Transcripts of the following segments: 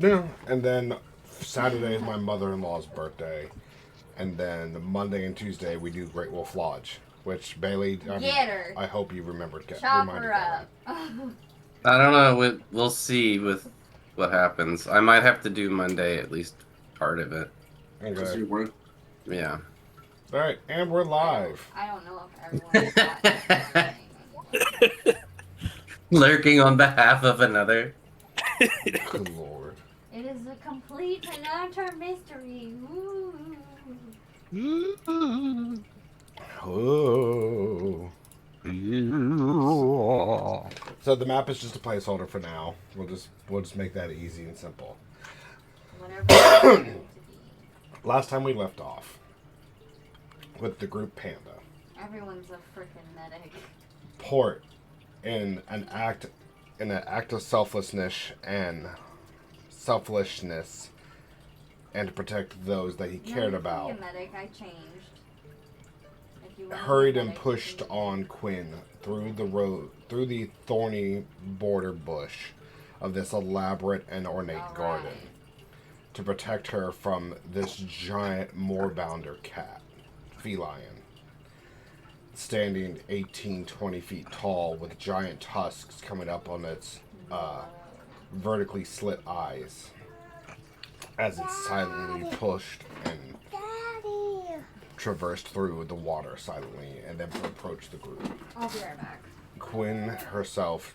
Yeah, and then Saturday is my mother-in-law's birthday, and then Monday and Tuesday we do Great Wolf Lodge, which Bailey, Get her. I hope you remembered. Chop Reminded her up. I don't know. We'll see with what happens. I might have to do Monday, at least part of it. Okay. you work. Yeah. All right, and we're live. I don't know if everyone's got anything. Lurking on behalf of another. Good lord. It is a complete and utter mystery. Ooh. Oh. So the map is just a placeholder for now. We'll just make that easy and simple. Whatever it's going to be. Last time we left off with the group Panda. Everyone's a freaking medic. Port in an act of selflessness and to protect those that he cared about. Be a medic, I changed. If you want Hurried to be a and medic, pushed you on Quinn through the thorny border bush of this elaborate and ornate All garden right. to protect her from this giant moorbounder cat, feline, standing 18, 20 feet tall with giant tusks coming up on its vertically slit eyes as it silently pushed and traversed through the water silently and then approached the group. I'll be right back. Quinn herself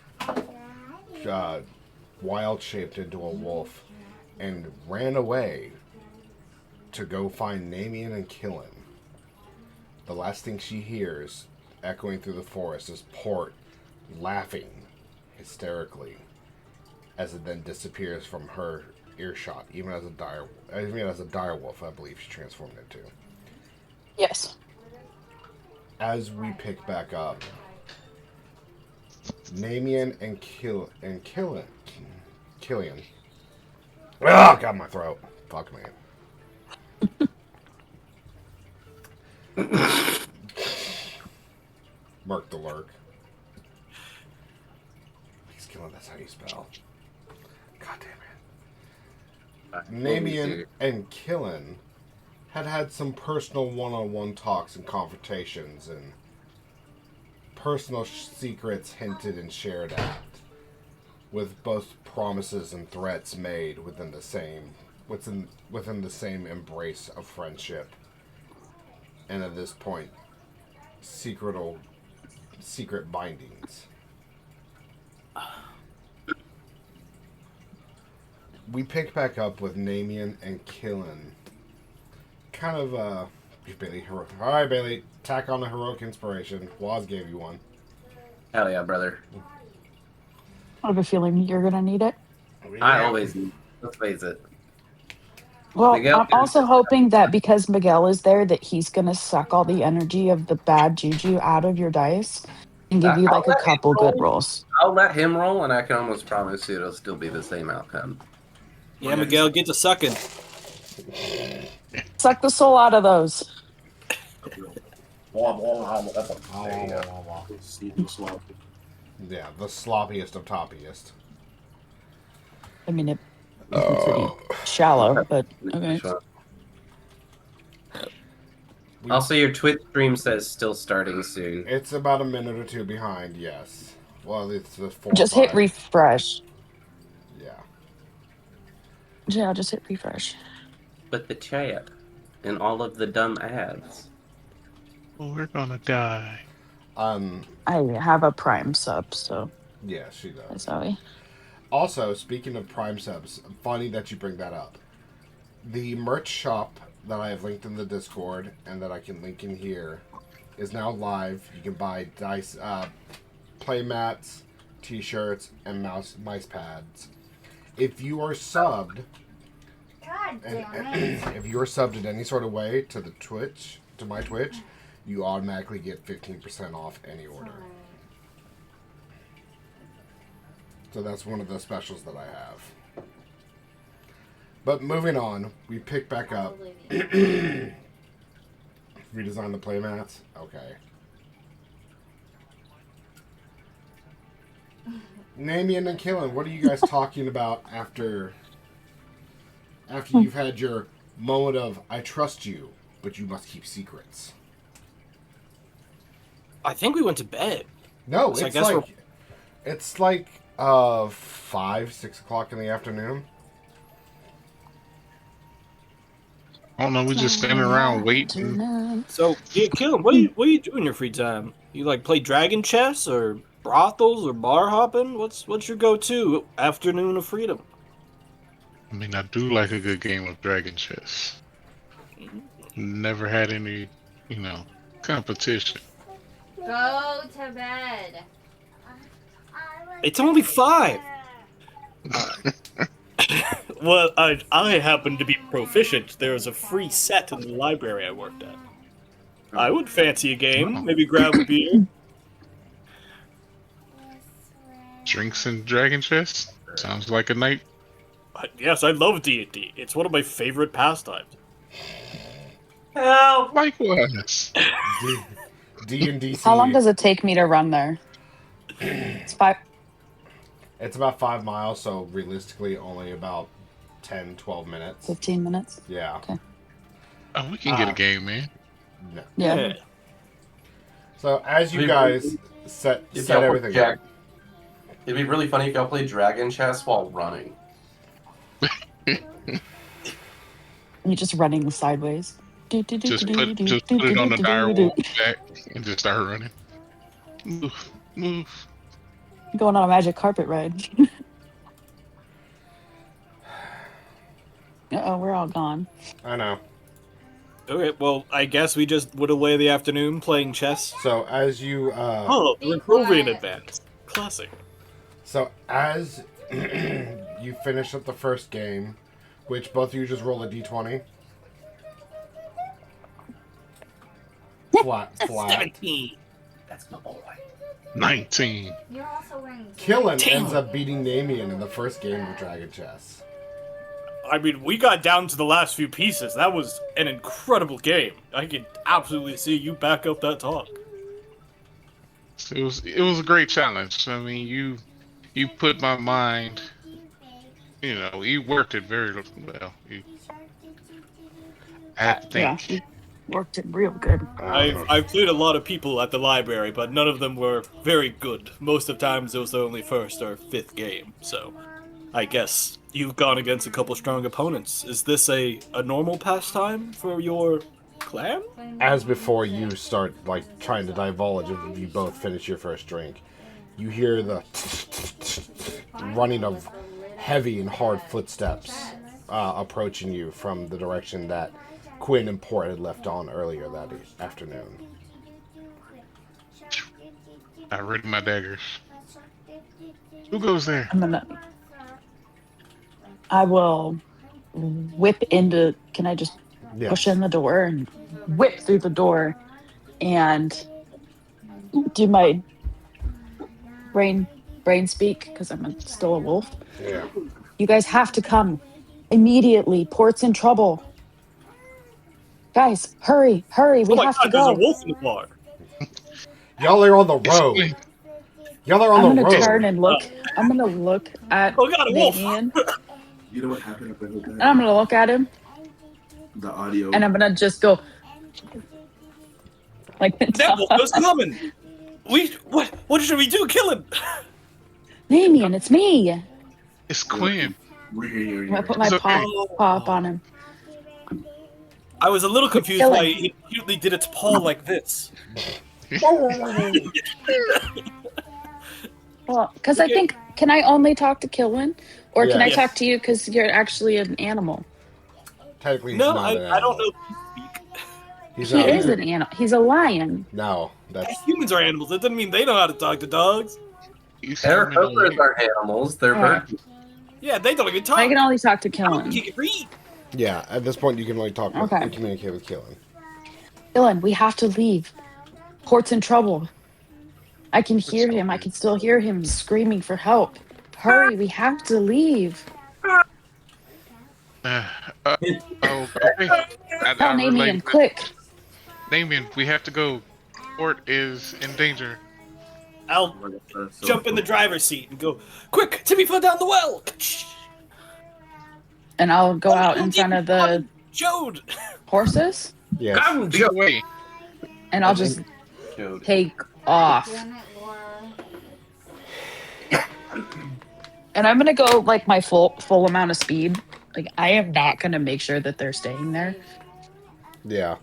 wild shaped into a wolf and ran away to go find Namian and kill him. The last thing she hears echoing through the forest is Port laughing hysterically as it then disappears from her earshot, even as a dire wolf, I believe she transformed into. Yes. As we pick back up, Namian and Killian. Ah, got my throat. Fuck me. Merc the Lurk. He's killing. That's how you spell. God damn it. Namian and Killen had some personal one-on-one talks and confrontations and personal secrets hinted and shared at, with both promises and threats made within the same embrace of friendship, and at this point, secret bindings. We pick back up with Namian and Killen. Kind of, Bailey, heroic. Alright, Bailey, tack on the heroic inspiration. Waz gave you one. Hell yeah, brother. I have a feeling you're going to need it. I always need. Let's face it. Well, Miguel I'm also hoping that because Miguel is there, that he's going to suck all the energy of the bad juju out of your dice and give you I'll like a let him couple good roll. rolls. I'll let him roll, and I can almost promise you it'll still be the same outcome. Yeah, Miguel, get to sucking. Suck the soul out of those. Yeah, the sloppiest of toppiest. I mean, it's pretty shallow, but okay. Also, your Twitch stream says still starting soon. It's about a minute or two behind, yes. Well, it's the 4 Just or 5. hit refresh. Yeah. Yeah, just hit refresh. But the chat and all of the dumb ads. Well, we're gonna die. I have a Prime sub, so. Yeah, she does. Sorry. Also, speaking of Prime subs, funny that you bring that up. The merch shop that I have linked in the Discord and that I can link in here is now live. You can buy dice, play mats, t-shirts, and mice pads. If you are subbed, God damn it. if you are subbed in any sort of way to the Twitch, to my Twitch, you automatically get 15% off any order. So that's one of the specials that I have. But moving on, we pick back up. Redesign the playmats? Okay. Namian and Killen, what are you guys talking about after after you've had your moment of "I trust you, but you must keep secrets"? I think we went to bed. No, So I it's guess like it's like 5, 6 o'clock in the afternoon. I don't know. We just standing around waiting. So, yeah, Killen, what do you do in your free time? You like play dragon chess or brothels or bar hopping? What's your go-to afternoon of freedom? I mean, I do like a good game of Dragon Chess. Never had any, competition. Go to bed. It's only 5. Well, I happen to be proficient. There's a free set in the library I worked at. I would fancy a game. Oh. Maybe grab a beer. Drinks and Dragon Chess? Sounds like a night. Yes, I love D&D. It's one of my favorite pastimes. Help! Likewise. D&D. How long does it take me to run there? It's 5. It's about 5 miles, so realistically only about 10, 12 minutes. 15 minutes. Yeah. Okay. Oh, we can get a game, man. No. Yeah. So as you guys set everything up. It'd be really funny if y'all played Dragon Chess while running. You're just running sideways. Just put it on the dire wolf back and just start running. Move. Going on a magic carpet ride. Uh-oh, we're all gone. I know. Okay, well, I guess we just would away the afternoon playing chess. So as you Oh, we're improving in advance. Classic. So as you finish up the first game, which both of you just roll a d20. Flat. 17. That's my boy. 19. You're also wearing. Killen Damn. ends up beating Namian in the first game of Dragon Chess. I mean, we got down to the last few pieces. That was an incredible game. I can absolutely see you back up that talk. It was a great challenge. I mean, you put my mind. You worked it very well. I had to think. Yeah, you worked it real good. I've played a lot of people at the library, but none of them were very good. Most of the times it was the only first or fifth game, so I guess you've gone against a couple strong opponents. Is this a normal pastime for your clan? As before you start trying to divulge if you both finish your first drink, you hear the running of heavy and hard footsteps approaching you from the direction that Quinn and Port had left on earlier that afternoon. I ready my daggers. Who goes there? I will whip into. Can I just push in the door and whip through the door and do my brain speak because I'm still a wolf? Yeah. You guys have to come immediately. Port's in trouble. Guys, hurry! We have to There's go. a wolf in the bar. Y'all are on the road. Y'all are on the road. I'm gonna turn and look. I'm gonna look at Oh God, a wolf! Damien, You know what happened up ahead? and I'm gonna look at him, The audio. and I'm gonna just go like That wolf is coming. What should we do? Kill him! Damien, it's me. It's Quinn. We're here. I'm gonna put my It's okay. paw up on him. I was a little confused Kill why him. he cutely did its paw like this. Well, because I think, can I only talk to Kilwin, or can I Yes. talk to you because you're actually an animal? Technically, he's No, not an I don't animal. know. He's He not is an animal. He's a lion. No, that's Humans are animals. That doesn't mean they know how to talk to dogs. Their hookers are animals. They're Yeah. birds. Yeah, they don't even talk. I can only talk to I don't think he Killen. can read. yeah. At this point, you can only talk. Okay. With, communicate with Killen. Killen, we have to leave. Port's in trouble. I can hear him. I can still hear him screaming for help. Hurry, we have to leave. Okay. Tell Namian, quick. Namian, we have to go. Port is in danger. I'll jump in the driver's seat and go, quick, Timmy fell down the well. And I'll go out in front of the Jode! horses, Yes. Come, Get away. and I'll just Jode. take off. Damn it, Laura. And I'm gonna go like my full amount of speed. Like I am not gonna make sure that they're staying there. Yeah.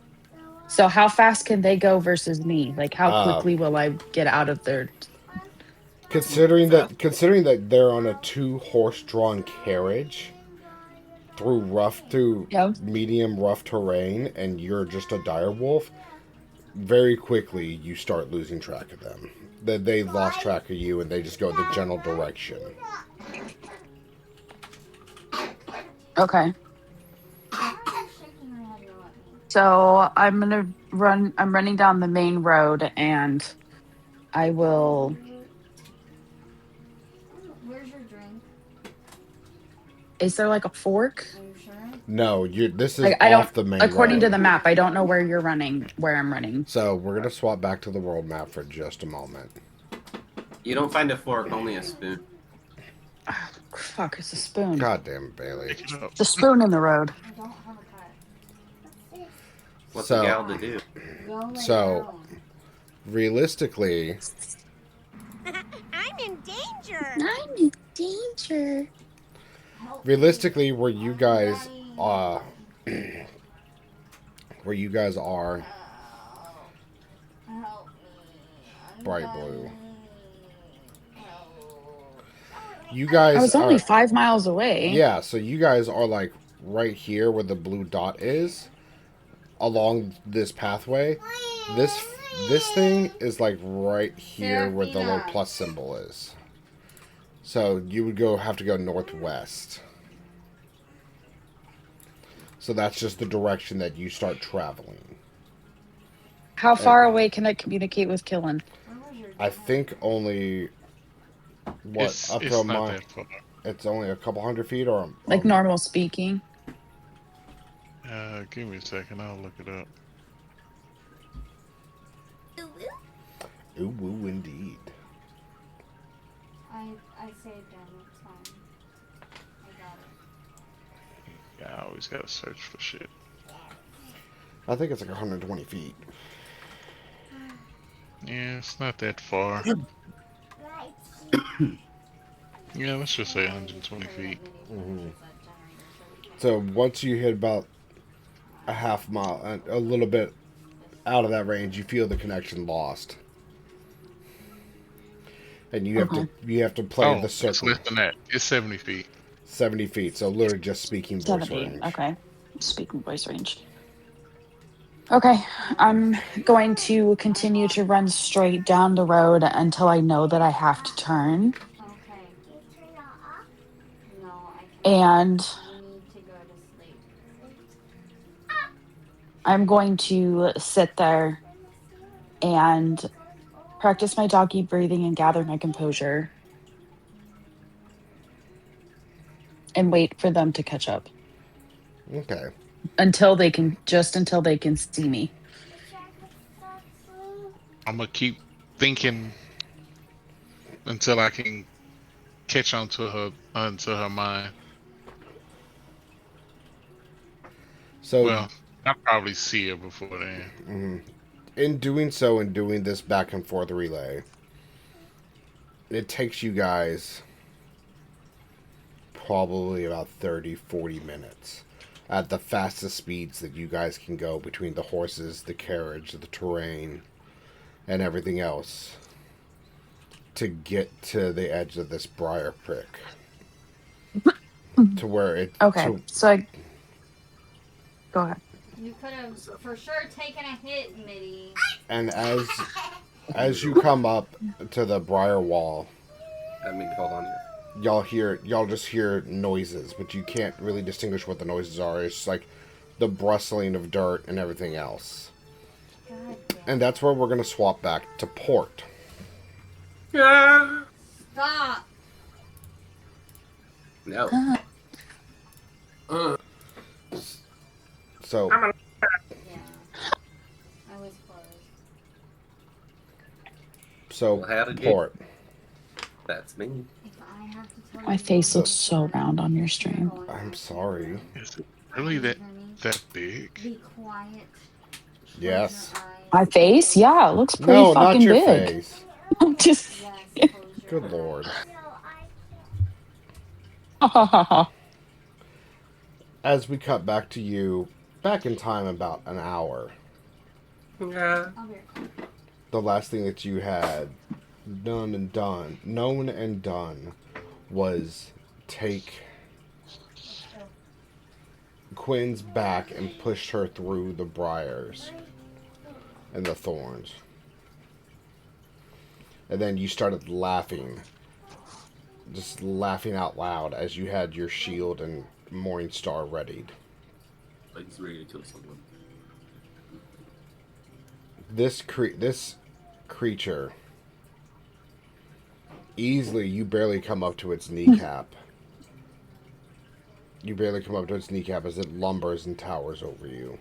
So how fast can they go versus me? Like how Uh, quickly will I get out of their? considering that they're on a 2-horse-drawn carriage through Yeah. medium rough terrain, and you're just a dire wolf, very quickly you start losing track of them. They lost track of you, and they just go the general direction. Okay. So I'm gonna run. I'm running down the main road, and I will. Where's your drink? Is there like a fork? Are you sure? No, this is Like I don't. off the main According to road. the map, I don't know where you're running. Where I'm running. So we're gonna swap back to the world map for just a moment. You don't find a fork, only a spoon. Oh, fuck! It's a spoon. God damn it, Bailey. Pick it up. It's a spoon in the road. I don't have a cut. What's So- a gal to do? Go lay So- down. Realistically, I'm in danger. I'm in danger. Help realistically, where you me. guys Daddy. where you guys are, Help me. I'm Bright dying. blue. Help. you guys I was are, only 5 miles away. yeah. So you guys are like right here where the blue dot is, along this pathway. This thing is like right here where the little Serafina. plus symbol is. So you would have to go northwest. So that's just the direction that you start traveling. How far away can I communicate with Killen? Where was your I drink? think only It's up to not a mile. that far. It's only a couple hundred feet, or Like normal speaking. Give me a second. I'll look it up. Ooh, woo, indeed. I saved him. It's fine. I got it. Yeah, I always gotta search for shit. I think it's like 120 feet. Yeah, it's not that far. Yeah, let's just say 120 feet. Mm-hmm. So once you hit about a half mile, a little bit out of that range, you feel the connection lost, and you have to play the It's circle. less than that. It's 70 feet. 70 feet. So literally just speaking voice 70. range. Okay. Speaking voice range. Okay. I'm going to continue to run straight down the road until I know that I have to turn. Okay. No, I can't. And You need to go to sleep. I'm going to sit there and practice my doggy breathing and gather my composure and wait for them to catch up Okay. until they can see me. I'm gonna keep thinking until I can catch onto her mind. So Well, I'll probably see her before then. in doing so and doing this back and forth relay, it takes you guys probably about 30-40 minutes at the fastest speeds that you guys can go between the horses, the carriage, the terrain, and everything else to get to the edge of this briar prick. To where it... Okay. So I go ahead. You could have for sure taken a hit, Mitty. And as you come up to the briar wall, I mean, hold on here. y'all just hear noises, but you can't really distinguish what the noises are. It's just like the bristling of dirt and everything else. God damn. And that's where we're gonna swap back to port. Yeah. Stop. No. So Yeah. I was close. so Well, how did you- port. That's me. If I have to My face looks so round on your stream. I'm sorry. Is it really that big? Be quiet. Yes. My face? Yeah, it looks pretty No, not fucking your big. face. I'm just. Yes, close your Good eyes. lord. Ha As we cut back to you, back in time about an hour, Yeah. I'll be right back. the last thing that you had known and done was take Quinn's back and pushed her through the briars and the thorns. And then you started laughing, just laughing out loud as you had your shield and Morning Star readied. Like he's ready to kill someone. This creature, easily, you barely come up to its kneecap. You barely come up to its kneecap as it lumbers and towers over you.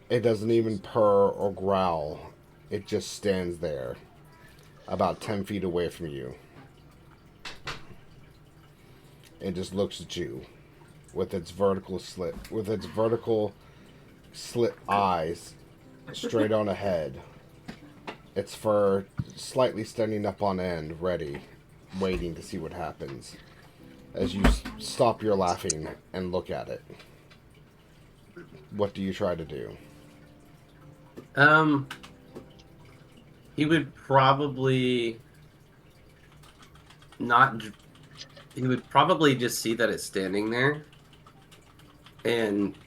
It doesn't even purr or growl. It just stands there, about 10 feet away from you. It just looks at you with its vertical slit eyes straight on ahead. Its fur slightly standing up on end, ready, waiting to see what happens. As you stop your laughing and look at it, what do you try to do? He would probably not. He would probably just see that it's standing there, and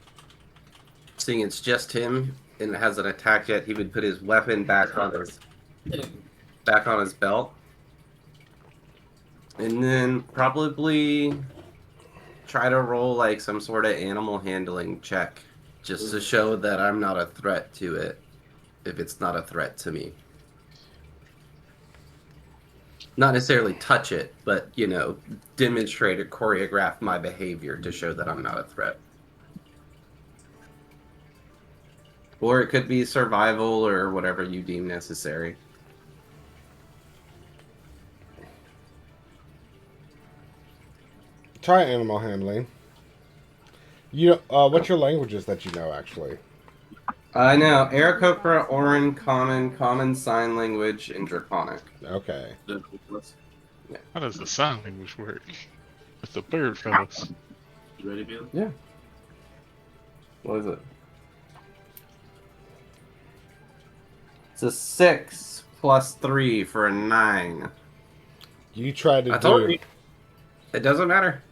seeing it's just him and it hasn't attacked yet, he would put his weapon back on his belt, and then probably try to roll like some sort of animal handling check, just to show that I'm not a threat to it, if it's not a threat to me. Not necessarily touch it, but, you know, demonstrate or choreograph my behavior to show that I'm not a threat. Or it could be survival or whatever you deem necessary. Try animal handling. You what's your languages that you know, actually? I know Aarakocra, Orin, Common Sign Language, and Draconic. Okay. How does the sign language work? With the bird fellas. You ready, Bailey? Yeah. What is it? It's a 6 plus 3 for a 9. You try to I told do. you. It doesn't matter.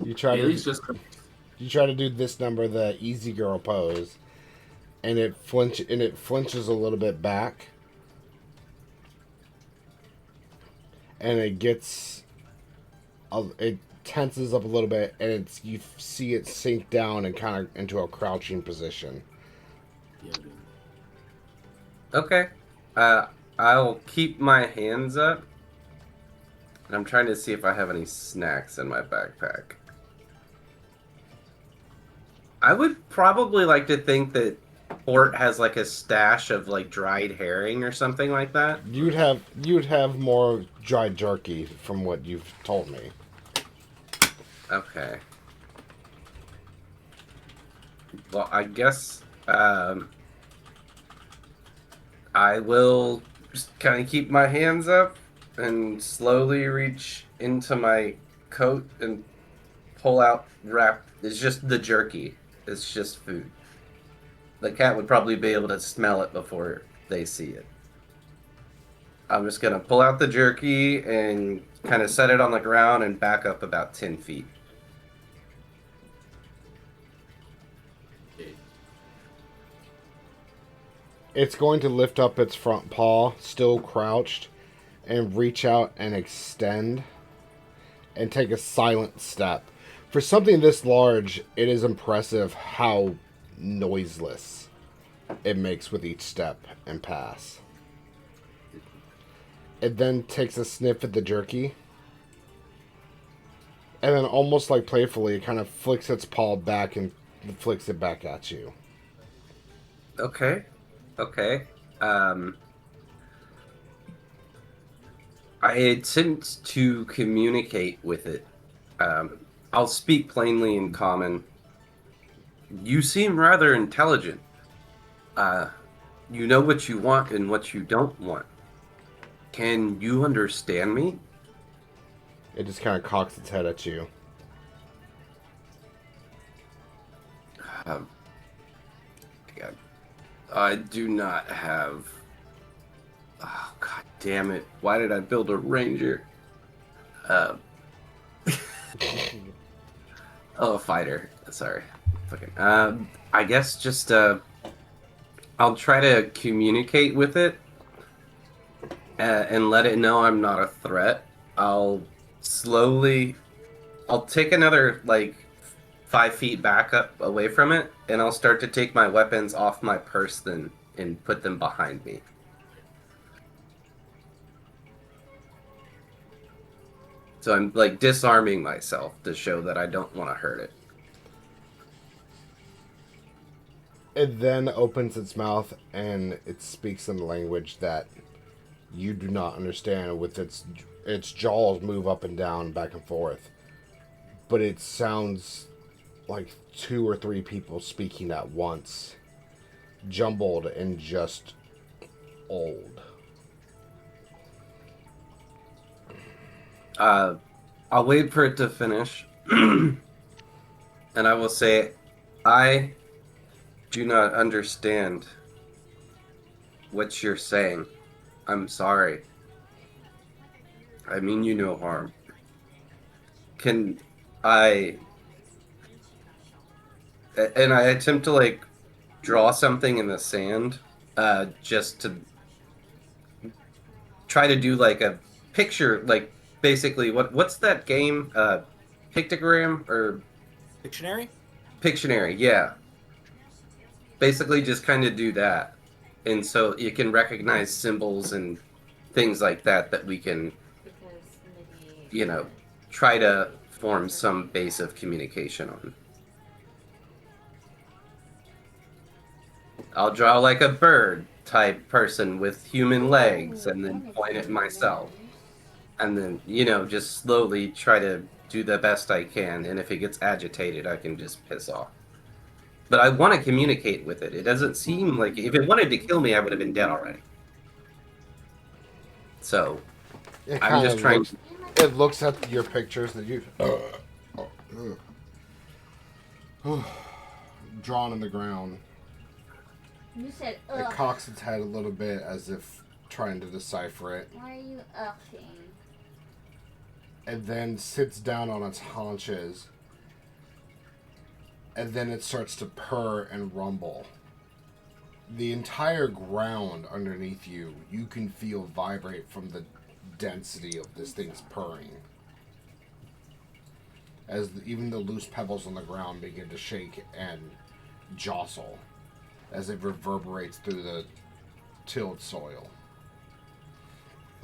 You try Bailey's to. just. You try to do this number, the easy girl pose, and it flinches a little bit back, and it tenses up a little bit, and you see it sink down and kind of into a crouching position. Yeah, Bailey. Okay. I'll keep my hands up. And I'm trying to see if I have any snacks in my backpack. I would probably like to think that Fort has like a stash of like dried herring or something like that. You'd have more dried jerky from what you've told me. Okay. Well, I guess I will just kind of keep my hands up and slowly reach into my coat and pull out It's just the jerky. It's just food. The cat would probably be able to smell it before they see it. I'm just going to pull out the jerky and kind of set it on the ground and back up about 10 feet. Okay. It's going to lift up its front paw, still crouched, and reach out and extend and take a silent step. For something this large, it is impressive how noiseless it makes with each step and pass. It then takes a sniff at the jerky, and then almost like playfully, it kind of flicks its paw back and flicks it back at you. Okay. I attempt to communicate with it. I'll speak plainly in common. You seem rather intelligent. You know what you want and what you don't want. Can you understand me? It just kind of cocks its head at you. God, I do not have. Oh, God damn it! Why did I build a ranger? Oh, a fighter. Sorry. Fucking. I guess just I'll try to communicate with it and let it know I'm not a threat. I'll take another like 5 feet back up away from it, and I'll start to take my weapons off my person and put them behind me. So I'm like disarming myself to show that I don't want to hurt it. It then opens its mouth and it speaks in a language that you do not understand. With its jaws move up and down, back and forth, but it sounds like 2 or 3 people speaking at once, jumbled and just old. I'll wait for it to finish, and I will say, I do not understand what you're saying. I'm sorry. I mean you no harm. Can I... And I attempt to, like, draw something in the sand, just to try to do, like, a picture, like, basically, what's that game? Pictogram or Dictionary? Pictionary, yeah. Basically just kind of do that. And so you can recognize symbols and things like that we can, you know, try to form some base of communication on. I'll draw like a bird type person with human legs and then point at myself. And then, you know, just slowly try to do the best I can. And if it gets agitated, I can just piss off. But I want to communicate with it. It doesn't seem like... If it wanted to kill me, I would have been dead already. So, I'm just trying... It looks at your pictures that you've drawn in the ground. You said It cocks its head a little bit as if trying to decipher it. Why are you ughing? And then sits down on its haunches. And then it starts to purr and rumble. The entire ground underneath you, you can feel vibrate from the density of this thing's purring. As even the loose pebbles on the ground begin to shake and jostle as it reverberates through the tilled soil.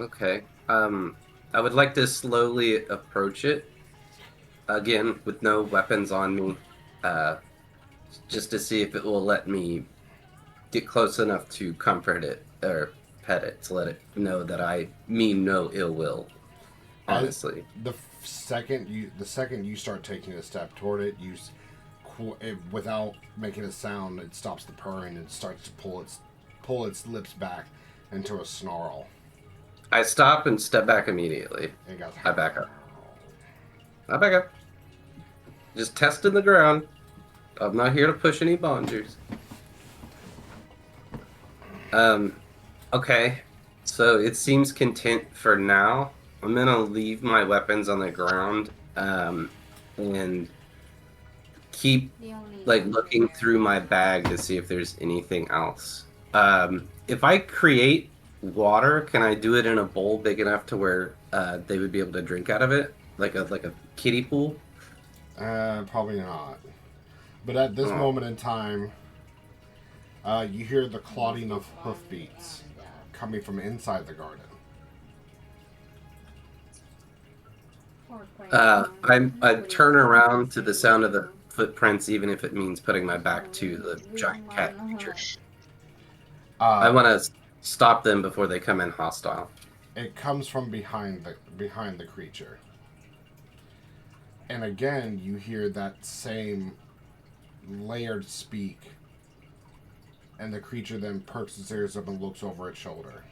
Okay. I would like to slowly approach it. Again, with no weapons on me. Just to see if it will let me get close enough to comfort it or pet it, to let it know that I mean no ill will. Honestly, The second you start taking a step toward it, without making a sound, it stops the purring and starts to pull its lips back into a snarl. I stop and step back immediately. I back up. I back up. Just testing the ground. I'm not here to push any boundaries. Okay. So it seems content for now. I'm gonna leave my weapons on the ground, and keep like looking through my bag to see if there's anything else. If I create water, can I do it in a bowl big enough to where they would be able to drink out of it, like a kiddie pool? Probably not. But at this moment in time, you hear the clodding of hoofbeats coming from inside the garden. I turn around to the sound of the footprints, even if it means putting my back to the giant cat creature. I want to stop them before they come in hostile. It comes from behind the creature. And again, you hear that same layered speak. And the creature then perks its ears up and looks over its shoulder.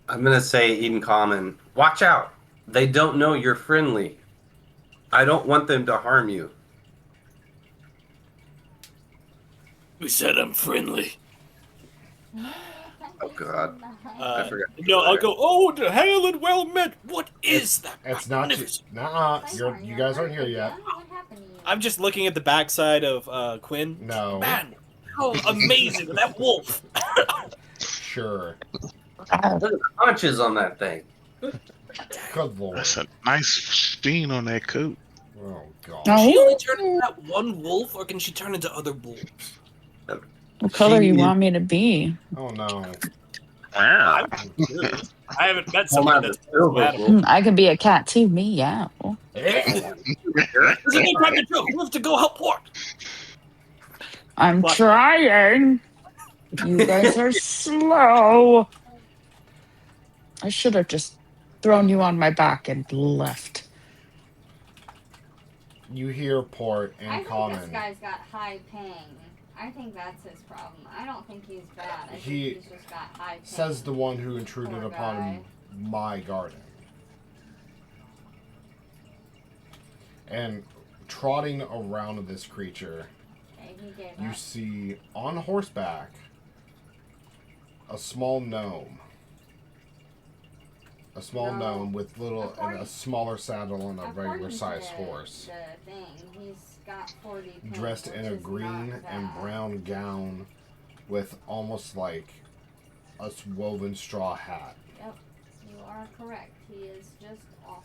I'm gonna say in common, watch out! They don't know you're friendly. I don't want them to harm you. Who said I'm friendly? Oh god. I forgot. No, I'll go, oh, hail and well met. What is that? It's not you guys aren't here yet. What happened to you? I'm just looking at the backside of Quinn. No. Man, how amazing, that wolf. Sure. Look at the punches on that thing. Good lord. That's a nice sheen on that coat. Oh god. Can she only turn into that one wolf, or can she turn into other wolves? What color you want me to be? Oh no. Wow. I'm curious. I haven't met Hold on, someone that's the silver wolf. I could be a cat too. Meow. There's a good time to joke. You have to go help Port. I'm What? trying. You guys are slow. I should have just thrown you on my back and left. You hear Port I in think common. this guy's got high ping. I think that's his problem. I don't think he's bad. I He think he's just got high ping. Says the one who intruded Poor upon guy. my garden. And trotting around this creature, Okay, he gave you up. see on horseback a small gnome. A small No. gnome with little and a According- smaller saddle and a According regular to sized the- horse. The thing, he's got 40 ping, Dressed in which a is green not and bad. brown gown with almost like a woven straw hat. Yep, you are correct. He is just awful.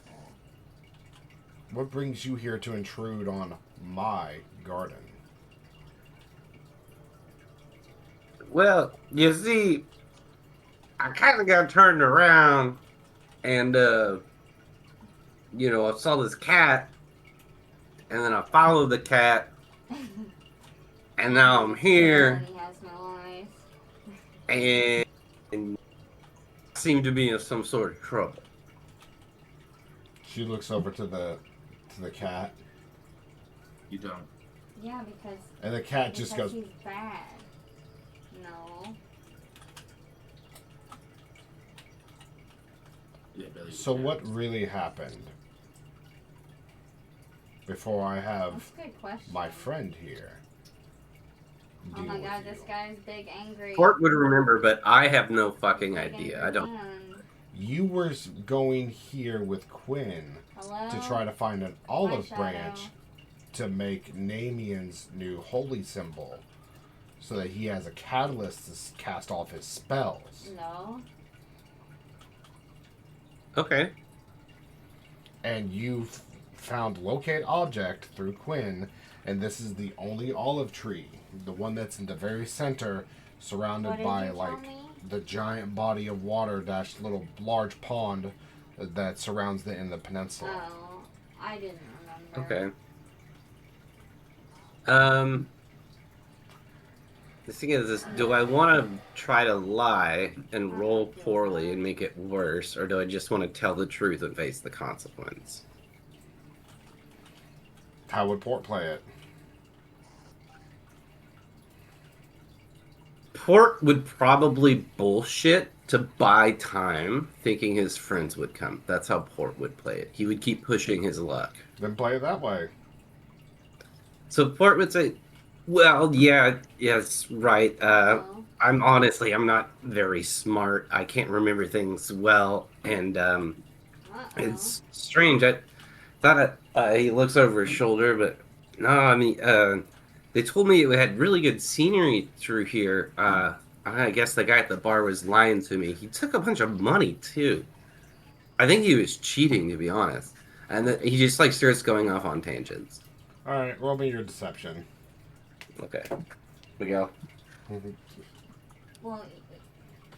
What brings you here to intrude on my garden? Well, you see, I kind of got turned around, and I saw this cat, and then I followed the cat, and now I'm here, He has no eyes. and seem to be in some sort of trouble. She looks over to the cat, You don't. Yeah, because and the cat just because goes. he's bad. No. Yeah, Billy. So what really happened? Before I That's have a good question. my friend here. Oh deal my with god, you. this guy's big angry. Fort would remember, but I have no fucking big idea. angry I don't. man. You were going here with Quinn Hello? to try to find an Hi, olive Shadow. branch to make Namian's new holy symbol, so that he has a catalyst to cast off his spells. No. Okay. And you found locate object through Quinn, and this is the only olive tree, the one that's in the very center, surrounded What did by you tell like me? the giant body of water dash little large pond that surrounds the peninsula. Oh, I didn't remember. Okay. The thing is, do I want to try to lie and roll poorly and make it worse, or do I just want to tell the truth and face the consequence? How would Port play it? Port would probably bullshit to buy time, thinking his friends would come. That's how Port would play it. He would keep pushing his luck. Then play it that way. So Port would say, well, yes, right. No. I'm not very smart. I can't remember things well, and it's strange. I thought he looks over his shoulder, but no, I mean, they told me it had really good scenery through here. I guess the guy at the bar was lying to me. He took a bunch of money too. I think he was cheating, to be honest. And then he just like starts going off on tangents. All right, roll me your deception. Okay, Miguel. Well,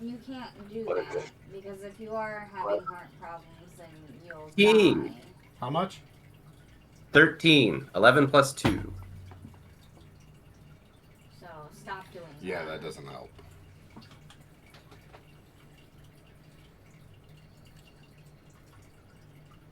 you can't do What is that it? because if you are having heart problems, then you'll King. die. How much? 13. 11 plus 2. So stop doing that. Yeah, that doesn't help.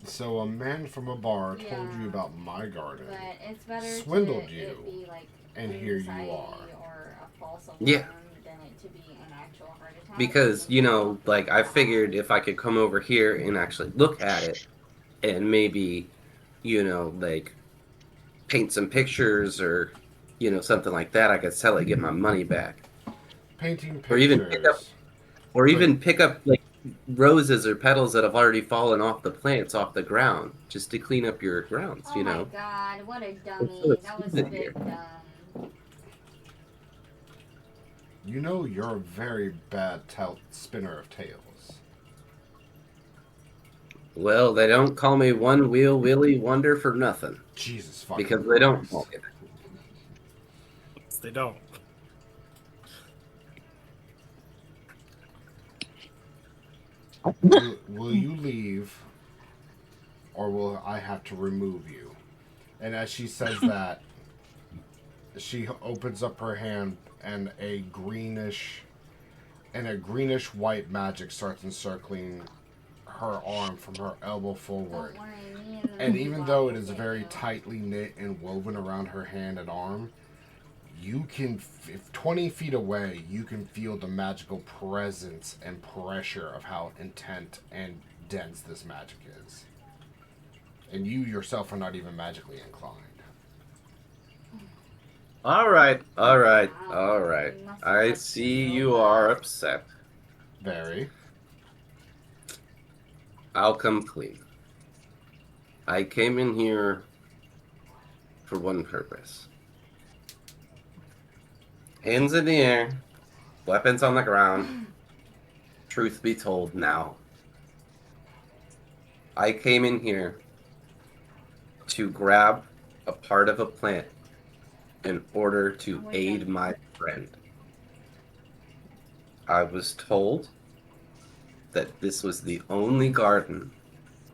So a man from a bar told Yeah. you about my garden, But it's better swindled to you, it be like and here you anxiety are. or a false alarm Yeah. than it to be an actual heart attack. Because, you know, like I figured if I could come over here and actually look at it and maybe, you know, like paint some pictures or, you know, something like that, I could sell it, get my money back. Painting Or even pick up pictures. or But even pick up like roses or petals that have already fallen off the plants off the ground just to clean up your grounds, Oh you my know. god, what a It's so dummy. That was a expensive bit here. dumb. you know you're a very bad spinner of tales. Well, they don't call me One Wheel Willie Wonder for nothing Jesus fucking because they don't Christ. call me They don't. Will you leave, or will I have to remove you? And as she says that, she opens up her hand, and a greenish white magic starts encircling her arm from her elbow forward. Don't worry, me and the And movie even block though will it is save very you. tightly knit and woven around her hand and arm, you can, if 20 feet away, you can feel the magical presence and pressure of how intent and dense this magic is. And you yourself are not even magically inclined. All right, all right, Wow, all right. you must have I touched see me so you bad. are upset. Very. I'll come clean. I came in here for one purpose. Hands in the air, weapons on the ground. Truth be told now. I came in here to grab a part of a plant in order to aid my friend. I was told that this was the only garden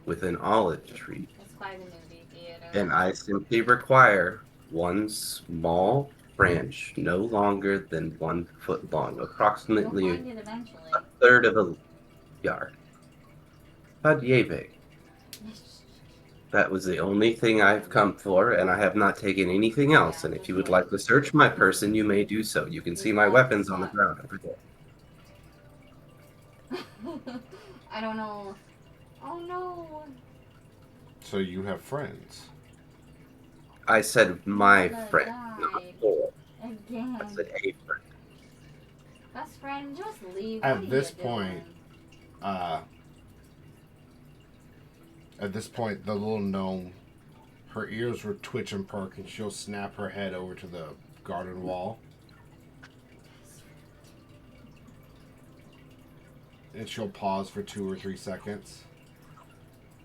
with an olive tree, It's by the movie theater. and I simply require one small branch, no longer than 1 foot long, You'll approximately find it eventually. a third of a yard. About yay big. That was the only thing I've come for, and I have not taken anything else. And if you would like to search my person, you may do so. You can see my weapons on the ground over there. I don't know. Oh no. So you have friends. I said my Gonna friend, die. not four. Again. I said a friend. Best friend, just leave. At What are this you point, doing? the little gnome, her ears will twitch and perk, and she'll snap her head over to the garden wall. And she'll pause for 2 or 3 seconds.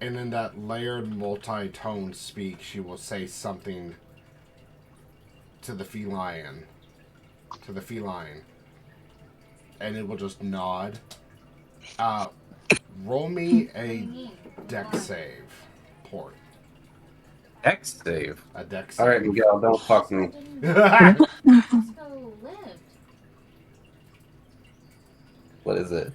And in that layered multi-tone speak, she will say something to the feline. And it will just nod. Roll me a deck save. Port. X save. A deck save. Alright, Miguel, don't fuck me. Roscoe lived. What is it?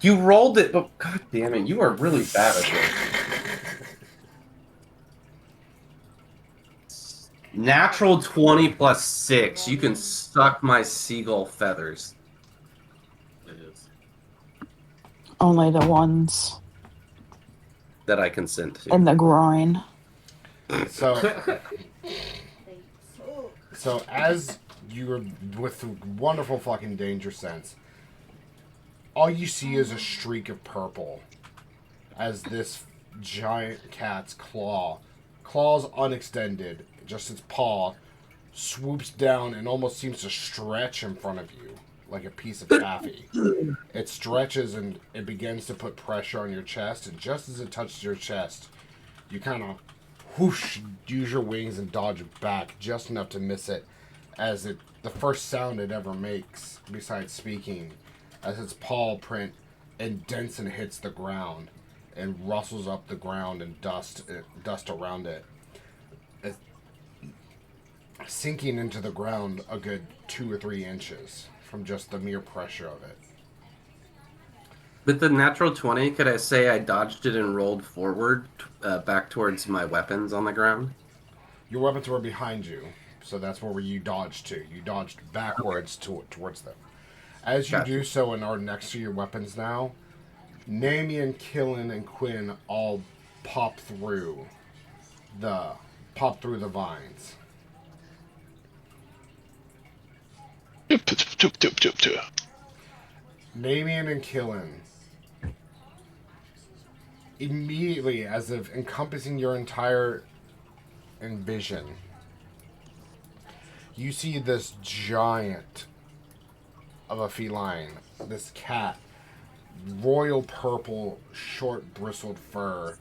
You rolled it, but god damn it, you are really bad at this. Natural 20 plus 6. You can suck my seagull feathers. It is. Only the ones That I consent to. in the groin. So as you're with wonderful fucking danger sense, all you see is a streak of purple as this giant cat's claws unextended, just its paw, swoops down and almost seems to stretch in front of you like a piece of taffy. It stretches and it begins to put pressure on your chest, and just as it touches your chest, you kind of whoosh, use your wings and dodge back just enough to miss it, as the first sound it ever makes, besides speaking, as its paw print indents and hits the ground and rustles up the ground and dust around it, sinking into the ground a good 2 or 3 inches from just the mere pressure of it. With the natural 20, could I say I dodged it and rolled forward back towards my weapons on the ground? Your weapons were behind you, so that's where you dodged to. You dodged backwards towards them. As you Gotcha. do so and are next to your weapons now, Namian, Killen, and Quinn all pop through the vines. Namian and Killen, immediately, as if encompassing your entire envision, you see this giant of a feline, this cat, royal purple, short bristled fur,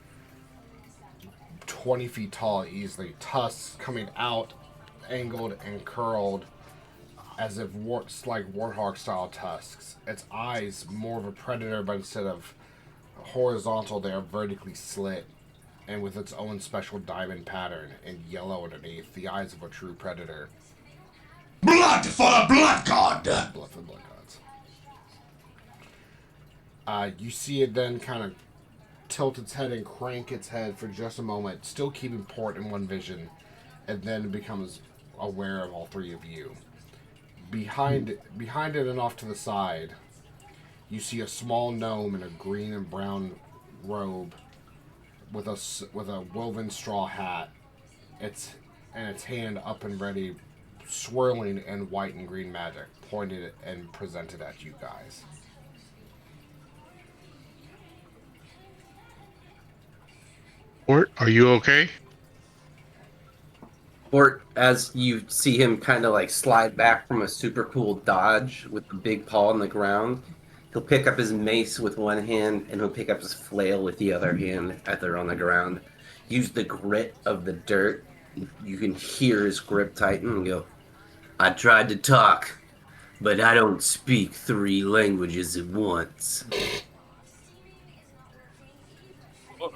20 feet tall easily, tusks coming out, angled and curled, as if like warthog style tusks. Its eyes, more of a predator, but instead of horizontal, they are vertically slit, and with its own special diamond pattern and yellow underneath, the eyes of a true predator. Blood for the blood god! Blood for the blood gods. You see it then kind of tilt its head and crank its head for just a moment, still keeping port in one vision, and then it becomes aware of all three of you. Behind it and off to the side, you see a small gnome in a green and brown robe with a woven straw hat. Its hand up and ready, swirling in white and green magic, pointed and presented at you guys. Ort, are you okay? Or as you see him kind of like slide back from a super cool dodge with the big paw on the ground, he'll pick up his mace with one hand and he'll pick up his flail with the other hand as they're on the ground. Use the grit of the dirt. You can hear his grip tighten and go, I tried to talk, but I don't speak 3 languages at once.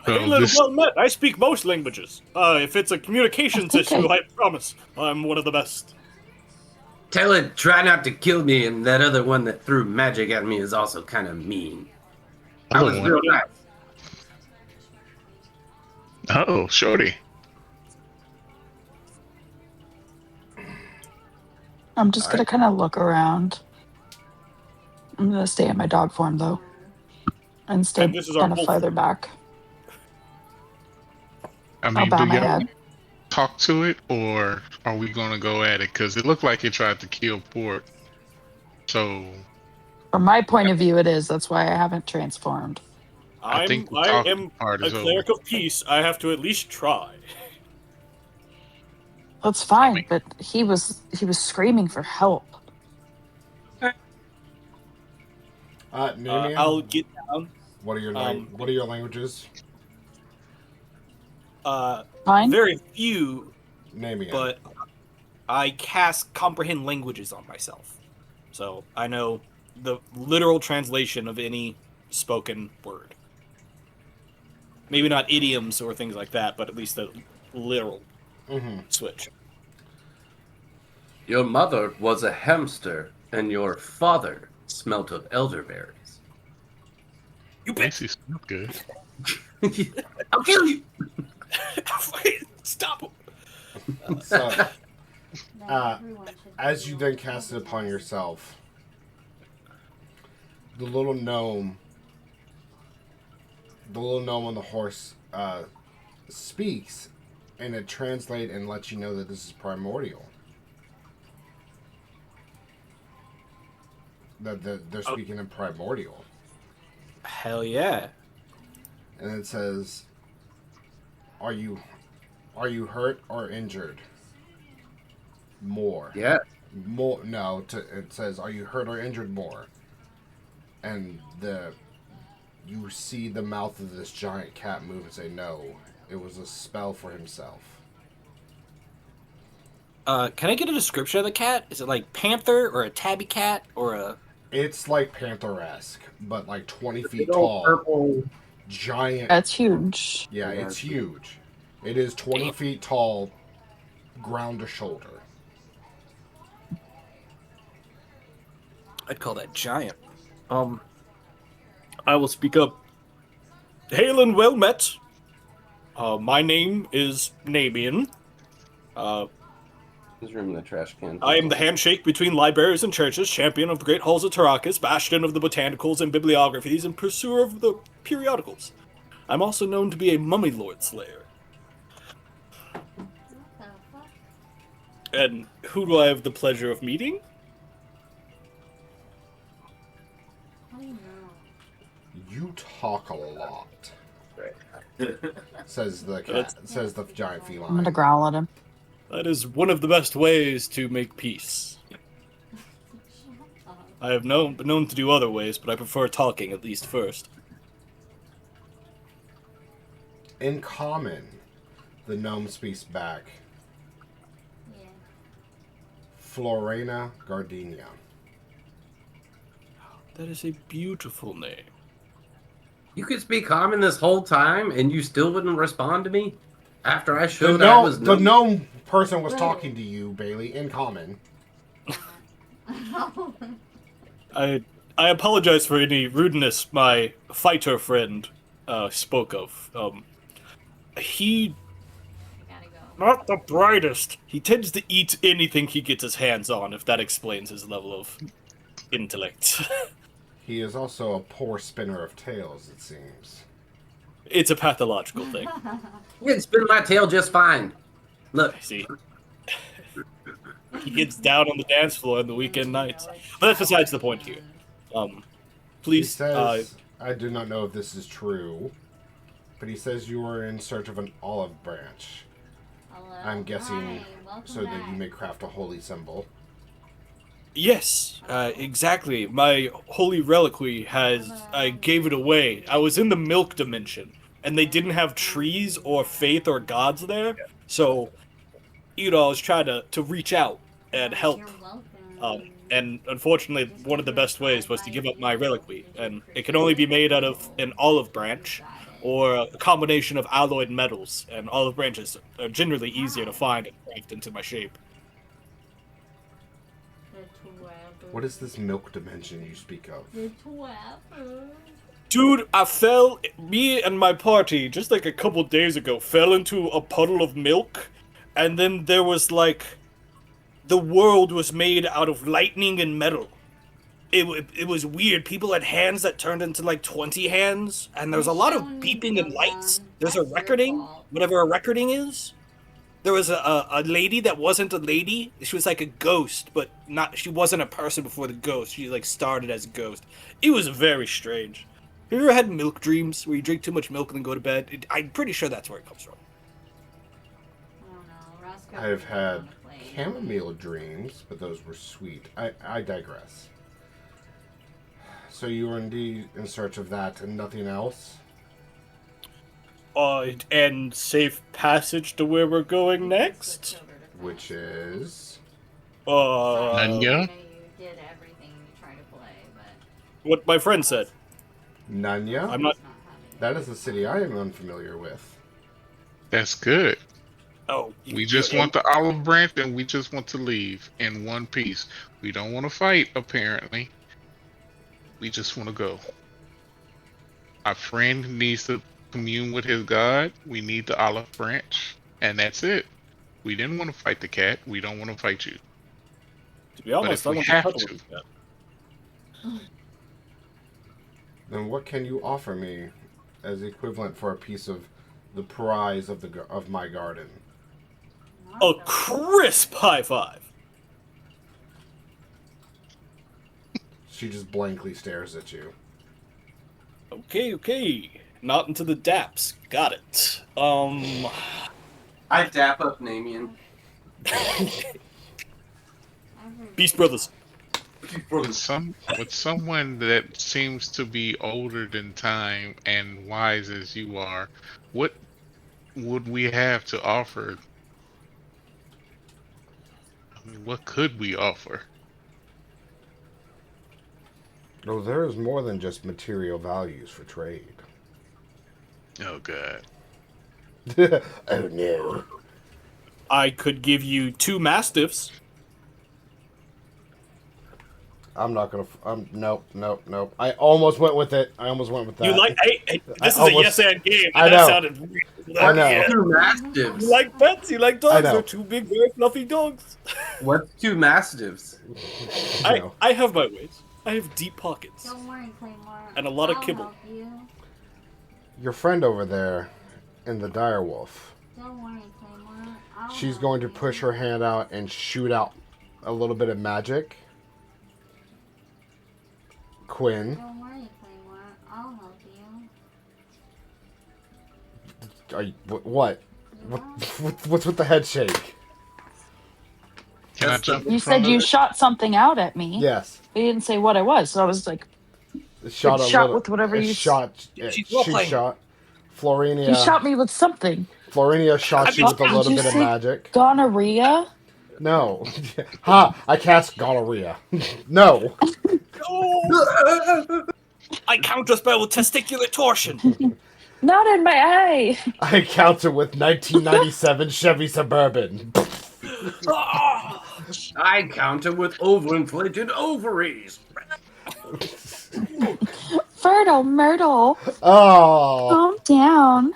Hey, little well met. I speak most languages. If it's a communications issue, I promise I'm one of the best. Tell it, try not to kill me, and that other one that threw magic at me is also kind of mean. I was real nice. Oh, shorty. I'm just gonna kind of look around. I'm gonna stay in my dog form though, and stay kind of farther back. I mean, I'll bow my head. Talk to it, or are we gonna go at it? Because it looked like it tried to kill Port. So, from my point of view, it is. That's why I haven't transformed. I am a cleric of peace. I have to at least try. That's fine, but he was screaming for help. Namian, I'll get down. What are your languages? Fine. Very few, Namian. but I cast comprehend languages on myself, so I know the literal translation of any spoken word. Maybe not idioms or things like that, but at least the literal switch. Your mother was a hamster, and your father smelt of elderberries. You bet. He smelled good. I'll kill you. Stop him. So, as you then cast it upon yourself, the little gnome on the horse speaks, and it translates and lets you know that this is primordial. That they're speaking in primordial. Hell yeah. And it says, Are you hurt or injured? More. Yeah. More. No. It says, are you hurt or injured? More. And you see the mouth of this giant cat move and say, no. It was a spell for himself. Can I get a description of the cat? Is it like panther or a tabby cat or a? It's like panther-esque, but like 20 feet tall. Purple. Giant. That's huge. Yeah, it's huge. It is 20 feet tall, ground to shoulder. I'd call that giant. I will speak up. Hail and well met. My name is Namian. There's room in the trash can. I am the handshake between libraries and churches, champion of the great halls of Tarakas, bastion of the botanicals and bibliographies, and pursuer of the periodicals. I'm also known to be a mummy lord slayer. What the fuck? And who do I have the pleasure of meeting? How do you know? You talk a lot, Right. says the cat. Says the giant I'm feline. gonna growl at him. That is one of the best ways to make peace. Shut up. I have been known to do other ways, but I prefer talking at least first. In common, the gnome speaks back. Yeah. Florena Gardenia. That is a beautiful name. You could speak common this whole time, and you still wouldn't respond to me after I showed I was The gnome person was talking to you, Bailey, in common. I apologize for any rudeness my fighter friend spoke of. He Gotta go. not the brightest. He tends to eat anything he gets his hands on, if that explains his level of intellect. He is also a poor spinner of tales, it seems. It's a pathological thing. You can spin my tail just fine. Look, See, he gets down on the dance floor on the weekend nights. But that's besides the point here. He Please, says, I do not know if this is true, but he says you are in search of an olive branch. Hello. I'm guessing Hi, welcome so that you back. may craft a holy symbol. yes, exactly. My holy reliquary I gave it away. I was in the milk dimension, and they didn't have trees or faith or gods there, so, I was trying to reach out and help. You're welcome. And unfortunately, one of the best ways was to give up my reliquary, and it can only be made out of an olive branch, or a combination of alloyed metals, and olive branches are generally easier to find and craft into my shape. What is this milk dimension you speak of? Dude, me and my party, just like a couple days ago, fell into a puddle of milk, and then there was the world was made out of lightning and metal. It was weird. People had hands that turned into 20 hands, and there was a lot of beeping and lights. There's a recording, whatever a recording is. There was a lady that wasn't a lady. She was like a ghost, but she wasn't a person before the ghost. She started as a ghost. It was very strange. Have you ever had milk dreams where you drink too much milk and then go to bed? I'm pretty sure that's where it comes from. I don't know. Roscoe I have doesn't had wanna play. chamomile dreams, but those were sweet. I digress. So you were indeed in search of that and nothing else? And safe passage to where we're going next? Which is... Nanya? You did everything you tried to play, but What my friend said. Nanya? I'm not... That is a city I am unfamiliar with. That's good. Oh. We just want the olive branch, and we just want to leave in one piece. We don't want to fight, apparently. We just want to go. Our friend needs to commune with his god. We need the olive branch, and that's it. We didn't want to fight the cat. We don't want to fight you. To be honest, if we I want have cuddle to- with that. Then what can you offer me as equivalent for a piece of the prize of my garden? A crisp high five. She just blankly stares at you. Okay. Not into the daps. Got it. I dap up Namian. Beast Brothers. With someone that seems to be older than time and wise as you are, what would we have to offer? I mean, what could we offer? No, there is more than just material values for trade. Oh god. Oh no. I could give you 2 mastiffs. I'm not gonna. Nope. I almost went with it. I almost went with that. You like? Hey, I this is almost- a yes and game. I And that know. sounded weird. I know. Yeah. Two You mastiffs. like pets? You like I dogs? know. They're two big, very fluffy dogs. What's two mastiffs? No. I have my ways. I have deep pockets. Don't worry, Claymore. And a lot of I'll kibble. help you. Your friend over there, in the direwolf. Don't worry, Claymore. I'll She's help going to you. push her hand out and shoot out a little bit of magic. Quinn, Don't worry, Claymore. I'll help you. are you, what? What's with the head shake? Can I jump in You front said of you it? shot something out at me. Yes, But you didn't say what it was, so I was like, shot a shot little. with whatever it you shot. She's She role-playing. shot. you shot me with something. Florinia shot you with a Did little you bit of say magic. gonorrhea? No, ha! I cast gonorrhea. No. Oh, I counterspell with testicular torsion. Not in my eye. I counter with 1997 Chevy Suburban. Ah! I counter with overinflated ovaries. Fertile Myrtle. Oh, Calm down.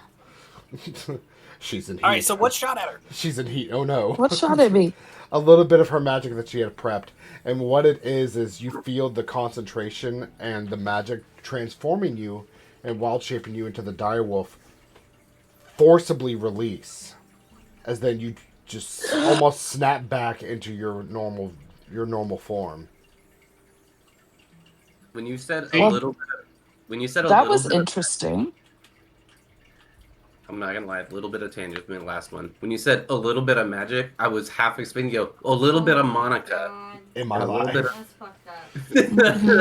she's in heat. All right, so what shot at her? She's in heat. Oh no. What shot at me? A little bit of her magic that she had prepped. And what it is you feel the concentration and the magic transforming you and wild shaping you into the direwolf forcibly release. As then you just almost snap back into your normal form. When you said Well, a little bit, when you said a That little was bit, interesting. I'm not gonna lie, a little bit of tangent. My last one. When you said a little bit of magic, I was half expecting you to go a little bit of Monica. God. In my A little life. bit of- That's fucked up.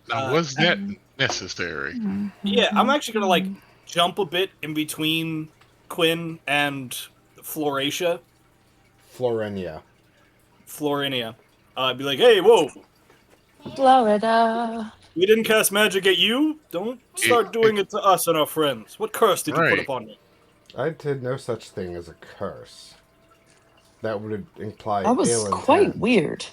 Now, was that necessary? Yeah, I'm actually gonna like jump a bit in between Quinn and Floratia. Florinia. Florinia. I'd be like, hey, whoa, Florida. we didn't cast magic at you. Don't start doing it to us and our friends. What curse did you put Right. upon me? I did no such thing as a curse. That would imply That was ill quite intent. weird.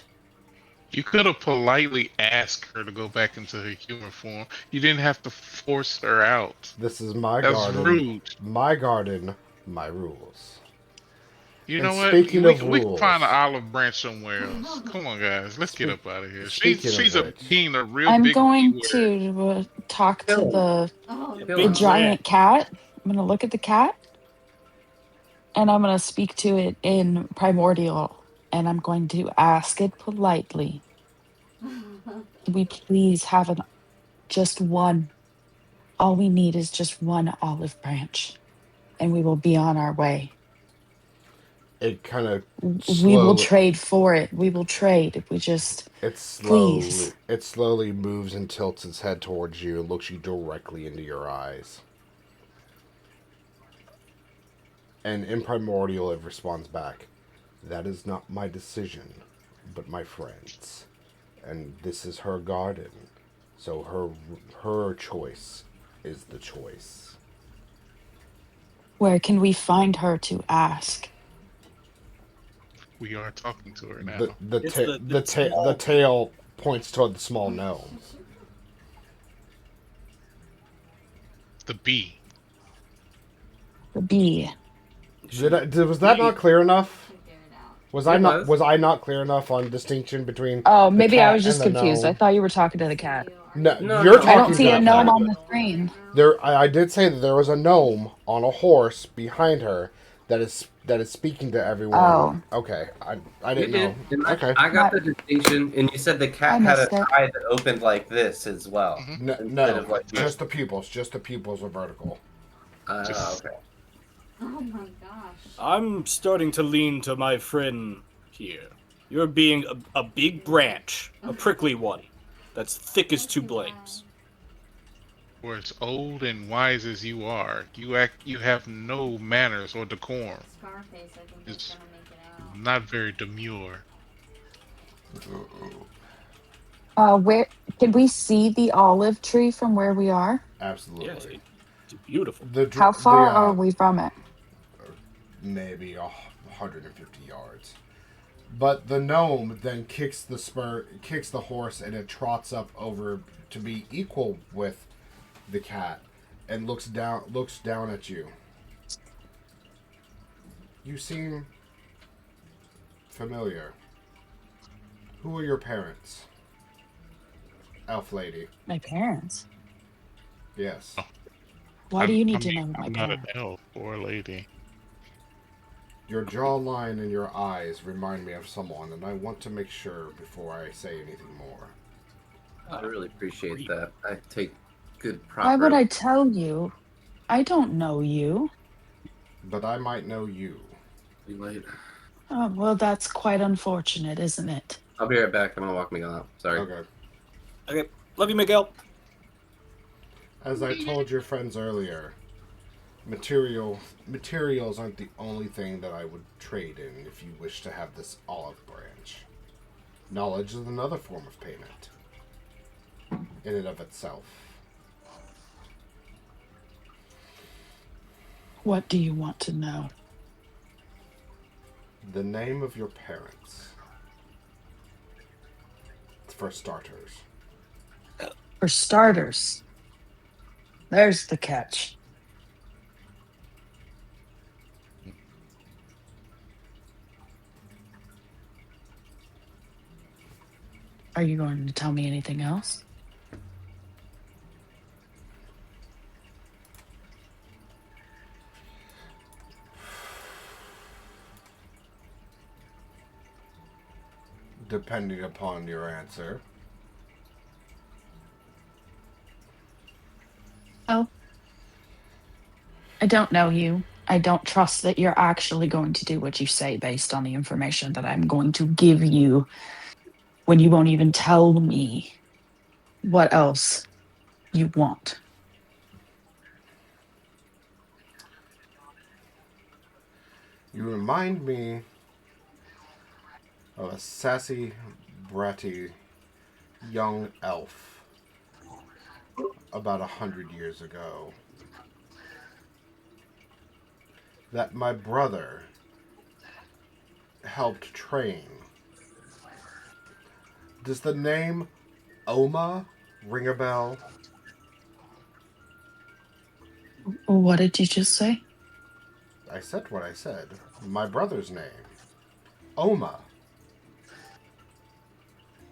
You could have politely asked her to go back into her human form. You didn't have to force her out. This is my That's garden. rude. My garden, my rules. You And know what? speaking we, of we can rules- find an olive branch somewhere else. Come on, guys. Let's get up out of here. Speaking of She's which- being a real I'm big going B-word. to talk to the Oh, Big the rat. giant cat. I'm going to look at the cat. And I'm going to speak to it in primordial. And I'm going to ask it politely. Can we please have just one? All we need is just one olive branch. And we will be on our way. It kind of We will trade for it. We will trade if we just slowly please. moves and tilts its head towards you and looks you directly into your eyes. And in primordial it responds back, "That is not my decision, but my friend's. And this is her garden. So her choice is the choice." Where can we find her to ask? We are talking to her now. It's the The tail points toward the small gnomes. The bee. The bee. Was that not clear enough? Figure it out. Was I It not was. was I not clear enough on distinction between? Oh, the maybe I cat was just and the confused. I gnome? thought you were talking to the cat. No, No, you're no. talking I don't see to a the gnome cat. on the screen. I did say that there was a gnome on a horse behind her that is speaking to everyone. Oh. Okay, I You didn't know. did. And Okay, I got the distinction, and you said the I cat had a missed it. eye that opened like this as well. no, Instead of like just the pupils. Just the pupils are vertical. Okay. Oh my gosh. I'm starting to lean to my friend here. You're being a big branch, a prickly one, that's thick as two blames. For as old and wise as you are, you have no manners or decorum. Scarface, I think It's- is gonna make it out. Not very demure. Where can we see the olive tree from where we are? Absolutely. Yes, it's beautiful. How far are we from it? Maybe 150 yards. But the gnome then kicks the horse, and it trots up over to be equal with the cat, and looks down at you. You seem familiar. Who are your parents? Elf lady. My parents? Yes. Why do you need to know my I'm not an parents? elf or a lady. Your jawline and your eyes remind me of someone, and I want to make sure before I say anything more. I really appreciate that. I take good Why would proper. I tell you? I don't know you. But I might know you. Be late. Oh, well, that's quite unfortunate, isn't it? I'll be right back. I'm gonna walk Miguel out. Sorry. Okay. Okay, love you, Miguel. As I told your friends earlier, materials aren't the only thing that I would trade in if you wish to have this olive branch. Knowledge is another form of payment in and of itself. What do you want to know? The name of your parents. For starters. For starters, there's the catch. Are you going to tell me anything else? Depending upon your answer. Oh. I don't know you. I don't trust that you're actually going to do what you say based on the information that I'm going to give you when you won't even tell me what else you want. You remind me of a sassy, bratty young elf about 100 years ago that my brother helped train. Does the name Oma ring a bell? What did you just say? I said what I said. My brother's name. Oma.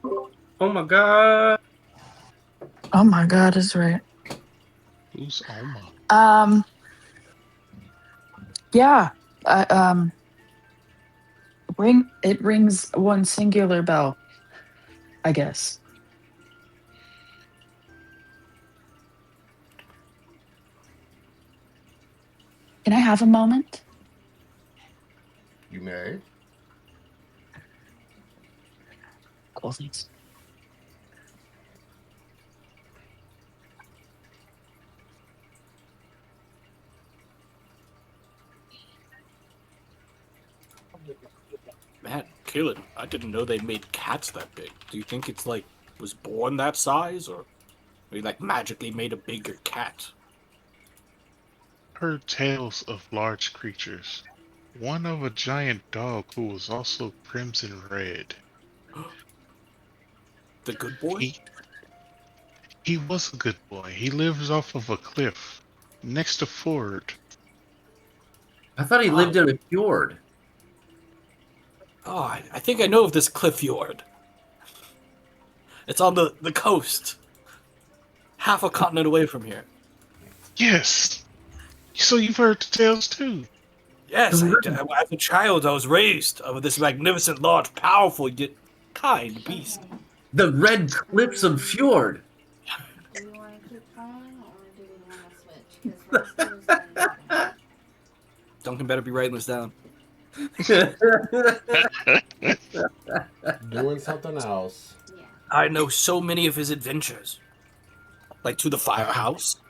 Oh my god. Oh my God, is right. Who's Oma? Yeah. It rings one singular bell, I guess. Can I have a moment? You may. Cool, thanks. Man, Kaylin, I didn't know they made cats that big. Do you think it's like was born that size, or they like magically made a bigger cat? Heard tales of large creatures. One of a giant dog who was also crimson red. The good boy? He was a good boy. He lives off of a cliff next to Ford. I thought he lived in a fjord. Oh, I think I know of this cliff fjord. It's on the coast. Half a continent away from here. Yes. So you've heard the tales too. Yes, as a child, I was raised with this magnificent, large, powerful, yet kind beast. The red cliffs of fjord. Do you want to keep playing or do we want to switch? Because we're still Duncan better be writing this down. Doing something else. Yeah. I know so many of his adventures. Like to the firehouse,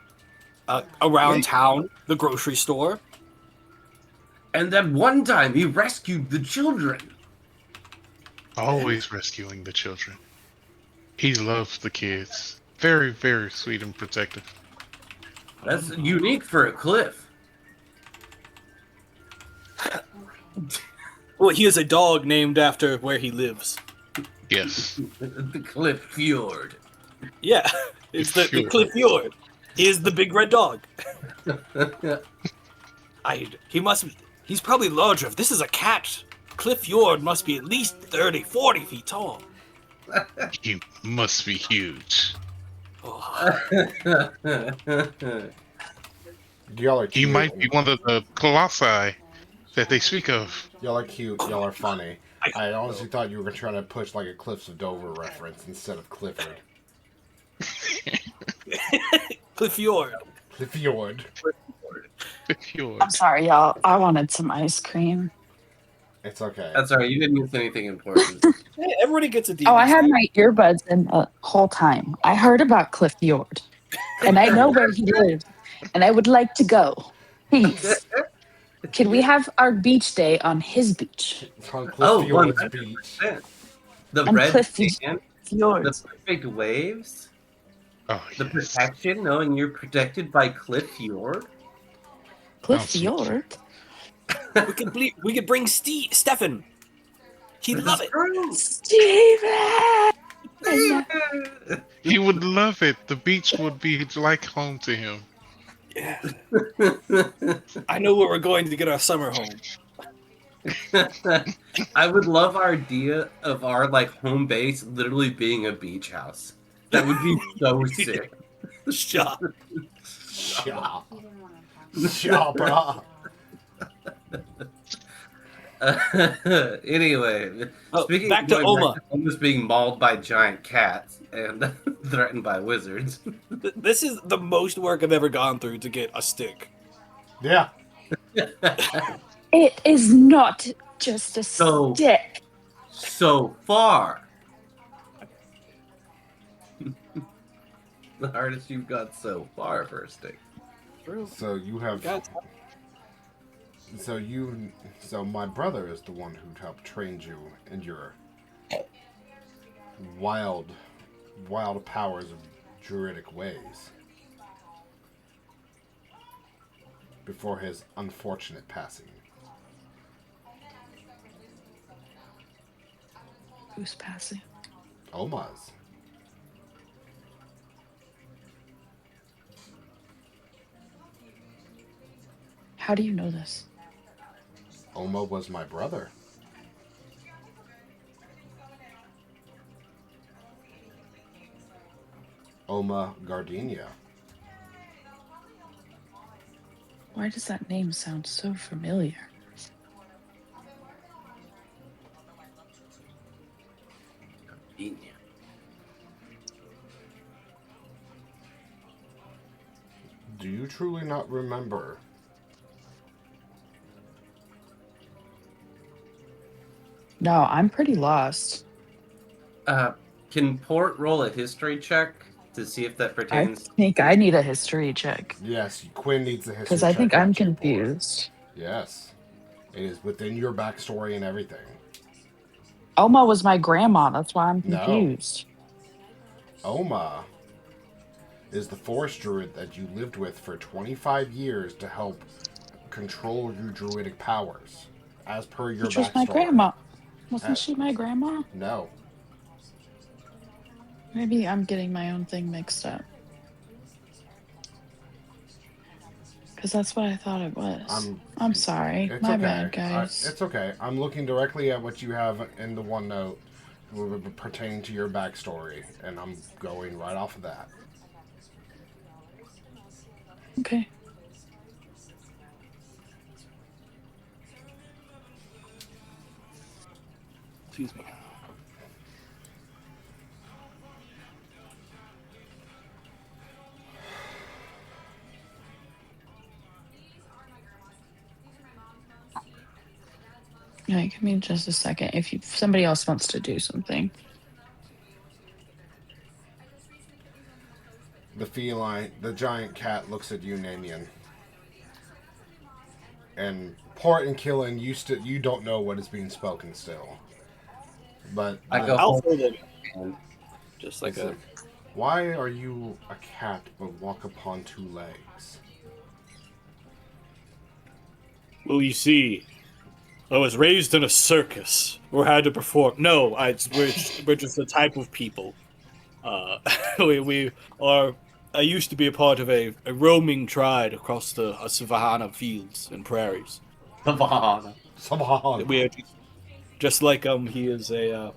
around town, the grocery store. And that one time he rescued the children. Always rescuing the children. He loves the kids. Very, very sweet and protective. That's unique for a cliff. Well, he has a dog named after where he lives. Yes. The Cliff Fjord. Yeah, it's the Cliff Fjord. He is the big red dog. He must be. He's probably larger. If this is a cat, Cliff Fjord must be at least 30, 40 feet tall. He must be huge. Oh. Y'all are He cute. might be one of the colossi that they speak of. Y'all are cute. Y'all are funny. I honestly thought you were trying to push like a Cliffs of Dover reference instead of Clifford. Cliff Fjord. Cliff Fjord. I'm sorry, y'all. I wanted some ice cream. It's okay. That's all right. You didn't miss anything important. Hey, everybody gets a DVD. Oh, I had my earbuds in the whole time. I heard about Cliff Fjord, and I know where he lives, and I would like to go. Please, can we have our beach day on his beach? On Cliff Fjord's 100%. beach. The On red Cliff sand, the Fjord's. perfect waves, Oh, the yes. protection, knowing you're protected by Cliff Fjord. Cliff Oh, sweet. Fjord? We could bring Stefan. He'd love it. Steven! He would love it. The beach would be like home to him. Yeah. I know where we're going to get our summer home. I would love our idea of our like home base literally being a beach house. That would be so sick. Shop. Shop. Shop, bro. Anyway, speaking back of to going Oma. back to almost being mauled by giant cats and threatened by wizards. This is the most work I've ever gone through to get a stick. Yeah. It is not just a stick. So far. The hardest you've got so far for a stick. So you have. So my brother is the one who helped train you in your wild powers of druidic ways before his unfortunate passing. Who's passing? Oma's. How do you know this? Oma was my brother. Oma Gardenia. Why does that name sound so familiar? Do you truly not remember? No, I'm pretty lost. Can Port roll a history check to see if that I pertains? think I need a history check. Yes, Quinn needs a history check. Because I think I'm with you, Port. confused. Yes. It is within your backstory and everything. Oma was my grandma. That's why I'm confused. No. Oma is the forest druid that you lived with for 25 years to help control your druidic powers, as per your Which was backstory. my grandma. Wasn't she my grandma? No. Maybe I'm getting my own thing mixed up. Because that's what I thought it was. I'm sorry. It's My okay. bad, guys. It's okay. I'm looking directly at what you have in the OneNote pertaining to your backstory, and I'm going right off of that. Okay. Excuse me. All right, give me just a second. If somebody else wants to do something. The giant cat looks at you, Namian. And Port and Killen, you don't know what is being spoken still. But I'll hold it. Just like a. Why are you a cat but walk upon two legs? Well, you see, I was raised in a circus or had to perform. No, we're just a type of people. We are. I used to be a part of a roaming tribe across the Savannah fields and prairies. Savannah. Somehow. We are just like he is a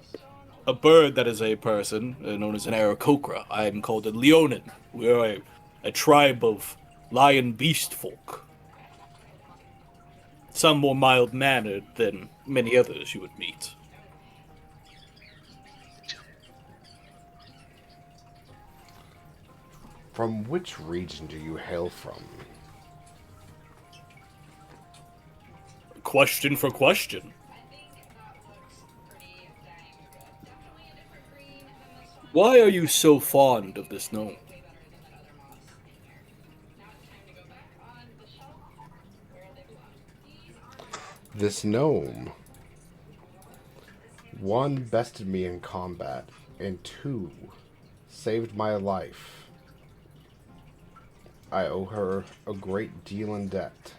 bird that is a person known as an Aarakocra. I am called a Leonin. We are a tribe of lion beast folk. Some more mild mannered than many others you would meet. From which region do you hail from? Question for question. Why are you so fond of this gnome? This gnome, one, bested me in combat, and two, saved my life. I owe her a great deal in debt.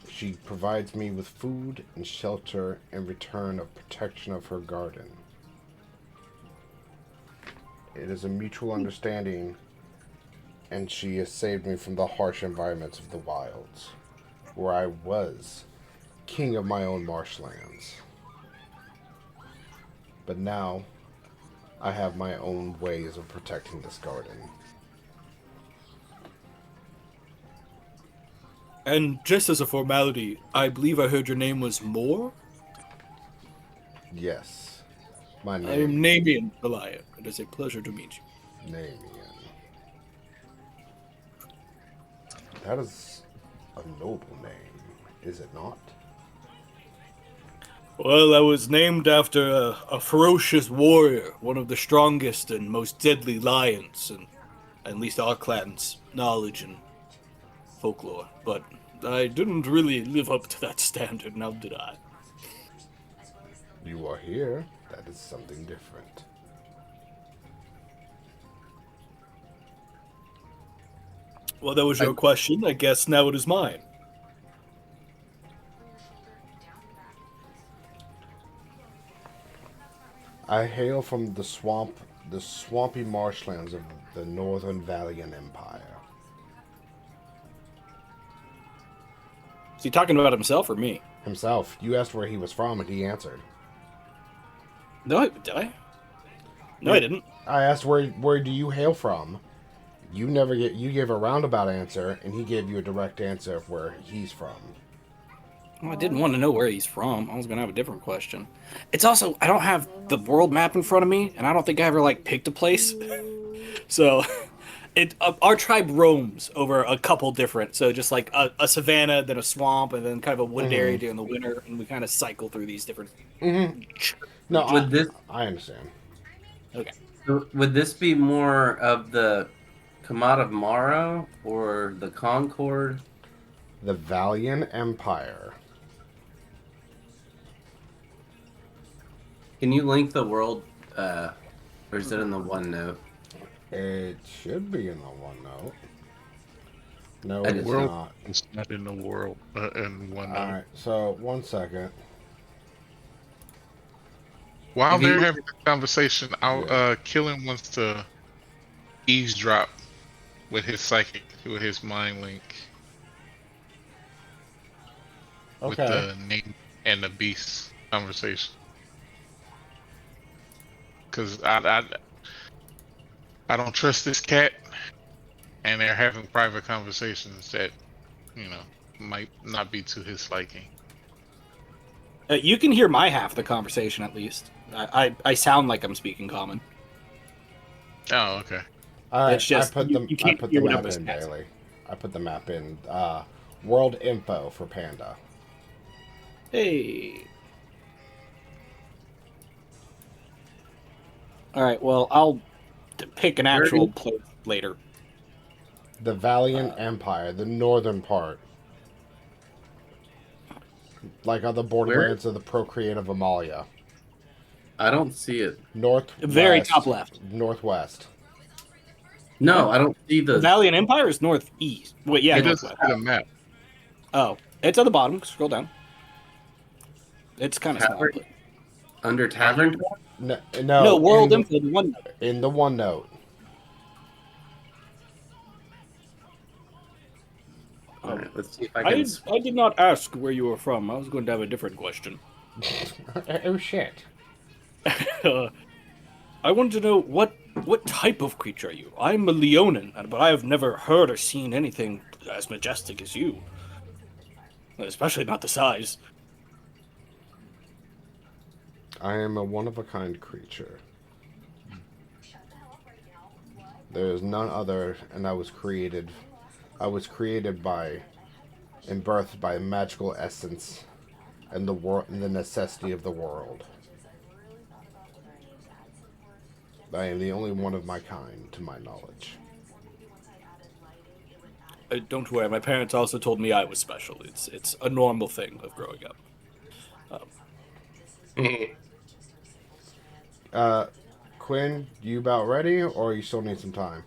She provides me with food and shelter in return of protection of her garden. It is a mutual understanding, and she has saved me from the harsh environments of the wilds, where I was king of my own marshlands. But now, I have my own ways of protecting this garden. And just as a formality, I believe I heard your name was Moore? Yes, my I name am Namian the Lion. It is a pleasure to meet you. Namian. That is a noble name, is it not? Well, I was named after a ferocious warrior, one of the strongest and most deadly lions, and at least our clan's knowledge and folklore. But I didn't really live up to that standard, now did I? You are here. That is something different. Well, that was your question. I guess now it is mine. I hail from the swampy marshlands of the Northern Valian Empire. Is he talking about himself or me? Himself. You asked where he was from, and he answered. No, did I? No, I didn't. I asked where do you hail from? You gave a roundabout answer, and he gave you a direct answer of where he's from. Well, I didn't want to know where he's from. I was going to have a different question. It's also, I don't have the world map in front of me, and I don't think I ever, picked a place. So, our tribe roams over a couple different, so just like a savanna, then a swamp, and then kind of a wooded area during the winter, and we kind of cycle through these different... No, I understand. Okay. So would this be more of the Kamat of Morrow or the Concord? The Valian Empire. Can you link the world, or is it in the OneNote? It should be in the OneNote. No, It it's is not. It's not in the world, in one. Alright, so 1 second. While If you- they're having a conversation, Killen wants to eavesdrop with his psychic, with his mind link, with Okay. the name and the beast conversation. Because I don't trust this cat, and they're having private conversations that, might not be to his liking. You can hear my half of the conversation, at least. I sound like I'm speaking common. Oh, okay. Alright, It's just, I put the hear what map others in, has. Bailey. I put the map in. World info for Panda. Hey. All right, well, I'll pick an actual place later. The Valiant Empire, the northern part. Like on the borderlands of the procreative Amalia. I don't see it. Northwest. Very top left. Northwest. No, I don't see The the. Valiant Empire is northeast. Wait, yeah, It doesn't northwest. have a map. Oh, it's at the bottom. Scroll down. It's kind of small. Tavern? But... Under tavern? No, world info, the OneNote. In the OneNote. All right, let's see if I can. I did not ask where you were from. I was going to have a different question. Oh shit. I wanted to know what type of creature are you? I'm a Leonin, but I have never heard or seen anything as majestic as you. Especially not the size. I am a one-of-a-kind creature. There is none other, and I was created by and birthed by magical essence and the necessity of the world. I am the only one of my kind, to my knowledge. Don't worry, my parents also told me I was special. It's a normal thing of growing up. Quinn, you about ready, or you still need some time?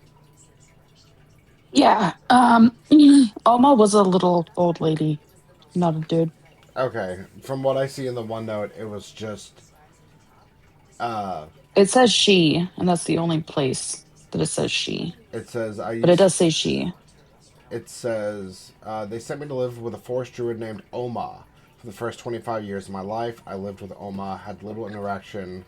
Yeah. Alma was a little old lady, not a dude. Okay, from what I see in the OneNote, it was just It says she, and that's the only place that it says she. it says But it does say she. It says, they sent me to live with a forest druid named Oma. For the first 25 years of my life, I lived with Oma, had little interaction,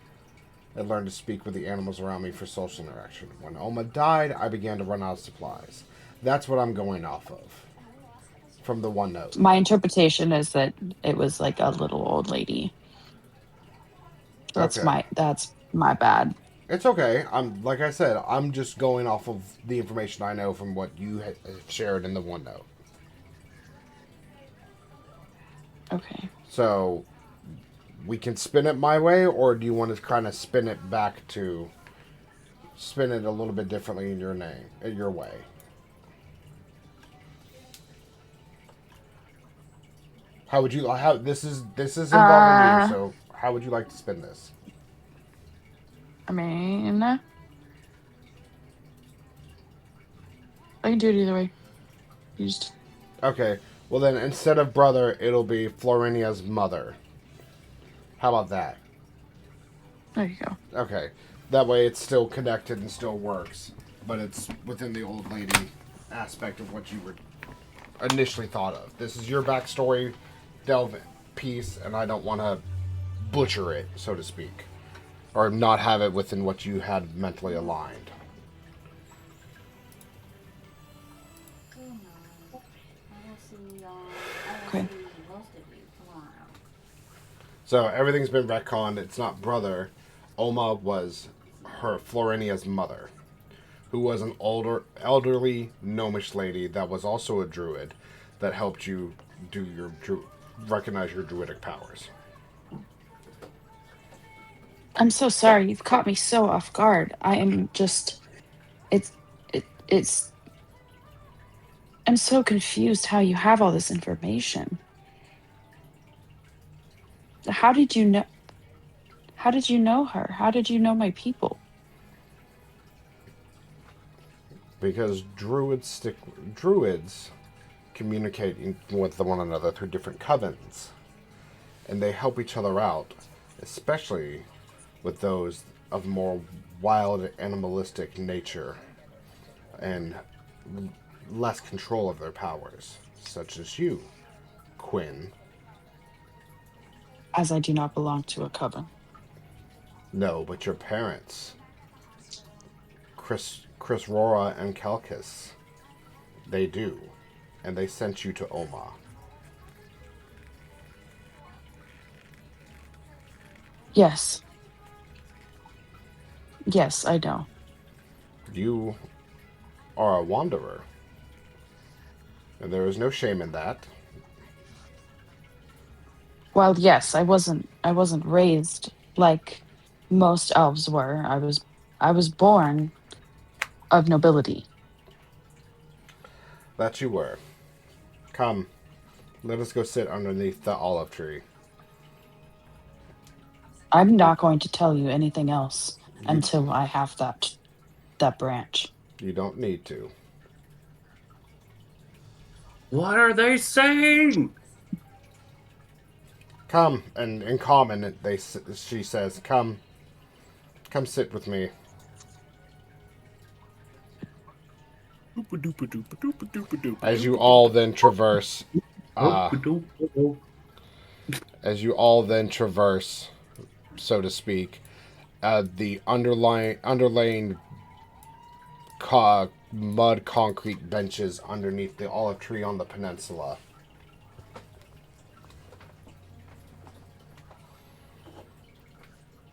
and learned to speak with the animals around me for social interaction. When Oma died, I began to run out of supplies. That's what I'm going off of. From the OneNote. My interpretation is that it was like a little old lady. That's Okay. my bad. It's okay. Like I said, I'm just going off of the information I know from what you had shared in the OneNote. Okay. So, we can spin it my way, or do you want to kind of spin it a little bit differently in your way? How would you? This is involving you. So, how would you like to spin this? I mean, I can do it either way. Okay. Well, then instead of brother, it'll be Florinia's mother. How about that? There you go. Okay. That way it's still connected and still works. But it's within the old lady aspect of what you were initially thought of. This is your backstory delve piece, and I don't want to butcher it, so to speak. Or not have it within what you had mentally aligned. Okay. So everything's been retconned. It's not brother. Oma was her Florinia's mother, who was an elderly gnomish lady that was also a druid that helped you do recognize your druidic powers. I'm so sorry. You've caught me so off guard. I am just. It's. I'm so confused how you have all this information. How did you know? How did you know her? How did you know my people? Because druids communicate with one another through different covens, and they help each other out, especially with those of more wild animalistic nature and less control of their powers, such as you, Quinn. As I do not belong to a coven. No, but your parents, Chris Rora and Calcus, they do, and they sent you to Oma. Yes. Yes, I know. You are a wanderer, and there is no shame in that. Well, yes, I wasn't raised like most elves were. I was born of nobility. That you were. Come, let us go sit underneath the olive tree. I'm not going to tell you anything else until I have that branch. You don't need to. What are they saying? Come, and in common, she says, come sit with me. As you all then traverse, so to speak, the underlaying mud concrete benches underneath the olive tree on the peninsula.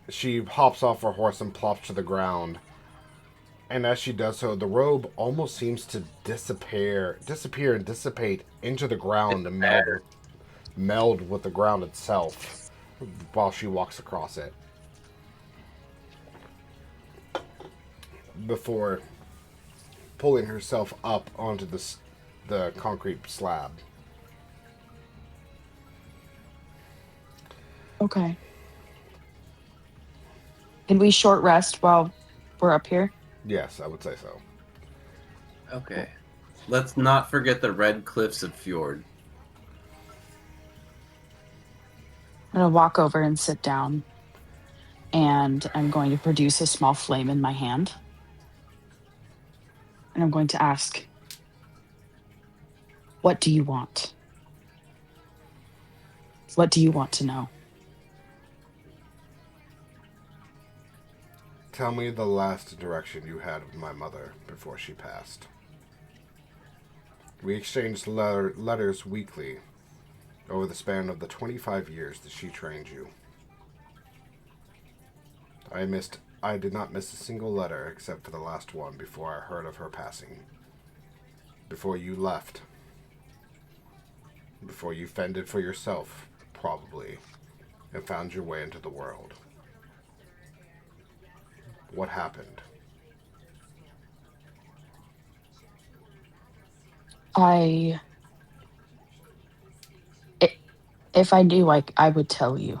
She hops off her horse and plops to the ground. And as she does so, the robe almost seems to disappear and dissipate into the ground and meld with the ground itself while she walks across it. Before pulling herself up onto the concrete slab. Okay. Can we short rest while we're up here? Yes, I would say so. Okay. Let's not forget the red cliffs of Fjord. I'm going to walk over and sit down, and I'm going to produce a small flame in my hand. And I'm going to ask, what do you want? What do you want to know? Tell me the last interaction you had with my mother before she passed. We exchanged letters weekly over the span of the 25 years that she trained you. I did not miss a single letter except for the last one before I heard of her passing. Before you left. Before you fended for yourself, probably, and found your way into the world. What happened? If I knew, I would tell you.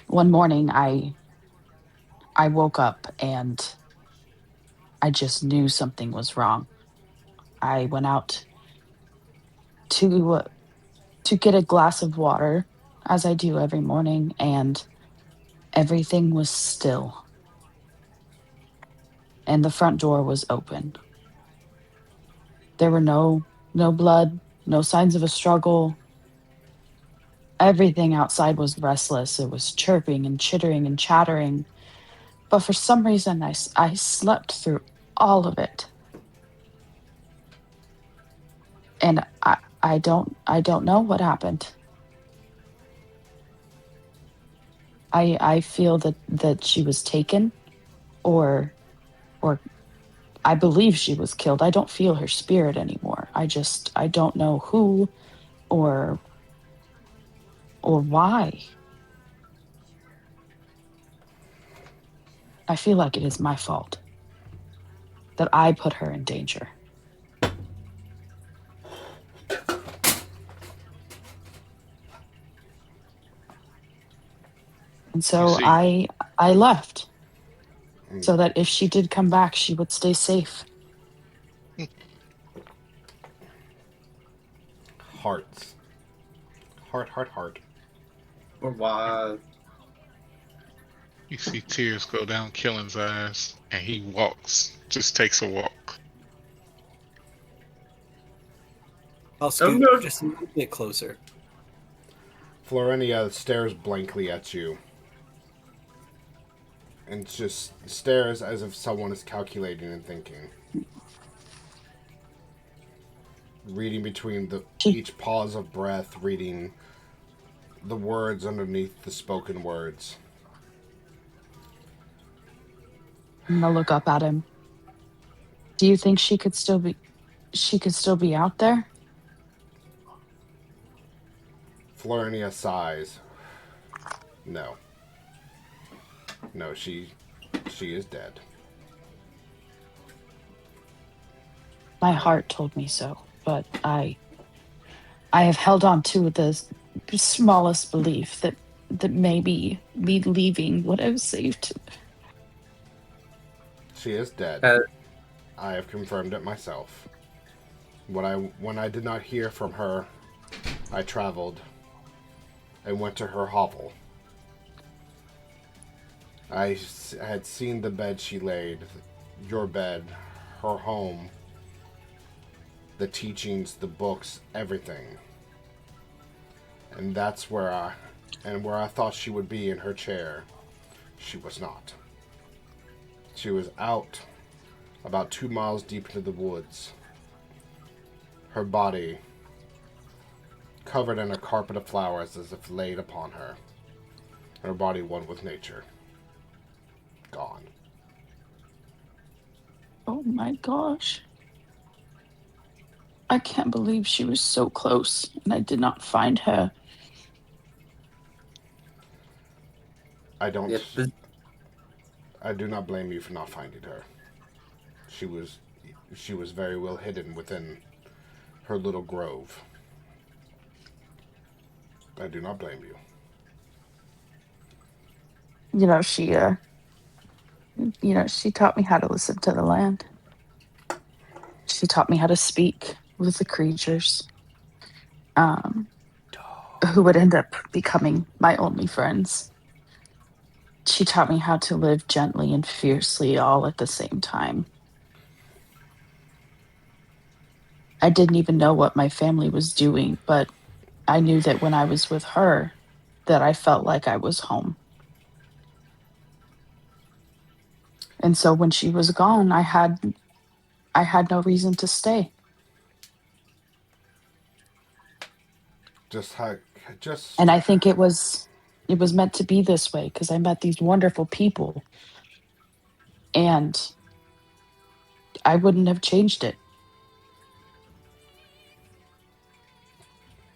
One morning, I woke up and I just knew something was wrong. I went out to get a glass of water, as I do every morning, and everything was still. And the front door was open. There were no blood, no signs of a struggle. Everything outside was restless. It was chirping and chittering and chattering. But for some reason, I slept through all of it. And I don't know what happened. I feel that she was taken, or I believe she was killed. I don't feel her spirit anymore. I don't know who or why. I feel like it is my fault that I put her in danger. And so I left so that if she did come back, she would stay safe. Hearts. Heart. Or why? You see tears go down Killen's eyes, and he walks. Just takes a walk. I'll scoot just a little bit closer. Florenia stares blankly at you. And just stares as if someone is calculating and thinking. Reading between each pause of breath, reading the words underneath the spoken words. I'm gonna look up at him. Do you think she could still be out there? Florenia sighs. No, she is dead. My heart told me so, but I have held on to the smallest belief that maybe me leaving would have saved. She is dead. I have confirmed it myself. When I did not hear from her, I traveled and went to her hovel. I had seen the bed she laid, your bed, her home, the teachings, the books, everything. And that's where I thought she would be in her chair, she was not. She was out about 2 miles deep into the woods. Her body covered in a carpet of flowers as if laid upon her. Her body one with nature. Gone. Oh my gosh. I can't believe she was so close and I did not find her. I don't. Yeah, I do not blame you for not finding her. She was very well hidden within her little grove. I do not blame you. She taught me how to listen to the land. She taught me how to speak with the creatures, who would end up becoming my only friends. She taught me how to live gently and fiercely all at the same time. I didn't even know what my family was doing, but I knew that when I was with her, that I felt like I was home. And so when she was gone, I had no reason to stay. And I think it was meant to be this way because I met these wonderful people and I wouldn't have changed it.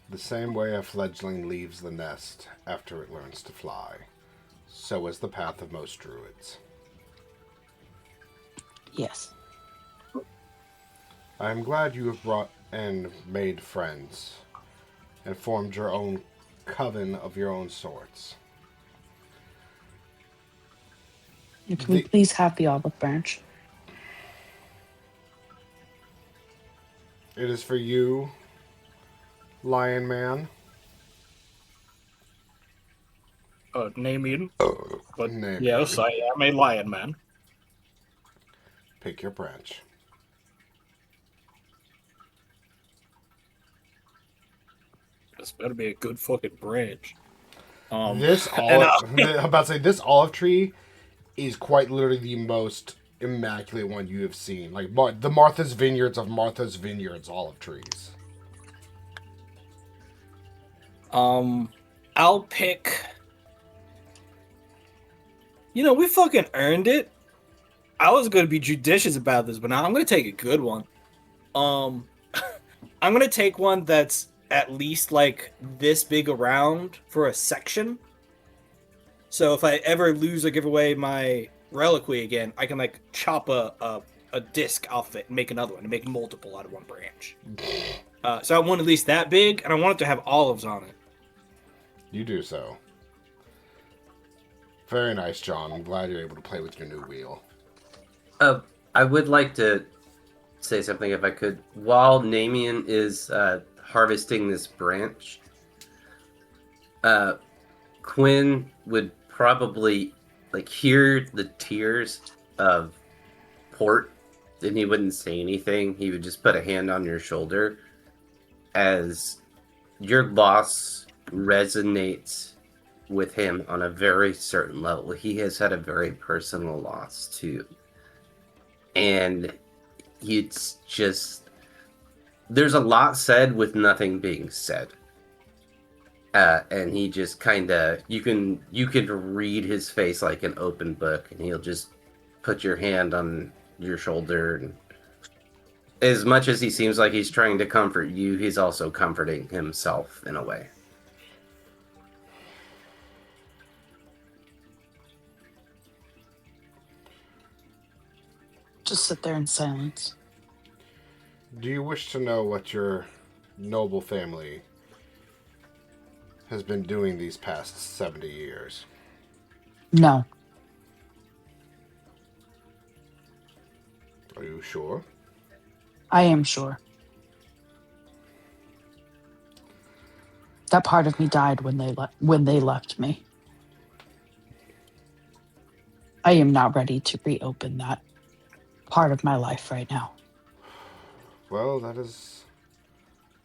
The same way a fledgling leaves the nest after it learns to fly, so is the path of most druids. Yes. I am glad you have brought and made friends and formed your own coven of your own sorts. Can we please have the olive branch? It is for you, Lion Man. Naming. But Name yes, I am a lion man. Pick your branch. This better be a good fucking branch. This olive, I'm about to say this olive tree is quite literally the most immaculate one you have seen. Like the Martha's Vineyards of Martha's Vineyards olive trees. I'll pick. We fucking earned it. I was gonna be judicious about this, but now I'm gonna take a good one. I'm gonna take one that's at least like this big around for a section. So if I ever lose or give away my reliquary again, I can like chop a disc off of it and make another one and make multiple out of one branch. So I want at least that big, and I want it to have olives on it. You do so. Very nice, John. I'm glad you're able to play with your new wheel. I would like to say something if I could. While Namian is harvesting this branch, Quinn would probably hear the tears of Port, and he wouldn't say anything. He would just put a hand on your shoulder as your loss resonates with him on a very certain level. He has had a very personal loss too. And it's just, there's a lot said with nothing being said. And he just kind of, you can read his face like an open book, and he'll just put your hand on your shoulder. And as much as he seems like he's trying to comfort you, he's also comforting himself in a way. Just sit there in silence. Do you wish to know what your noble family has been doing these past 70 years? No. Are you sure? I am sure. That part of me died when they left me. I am not ready to reopen that part of my life right now. Well, that is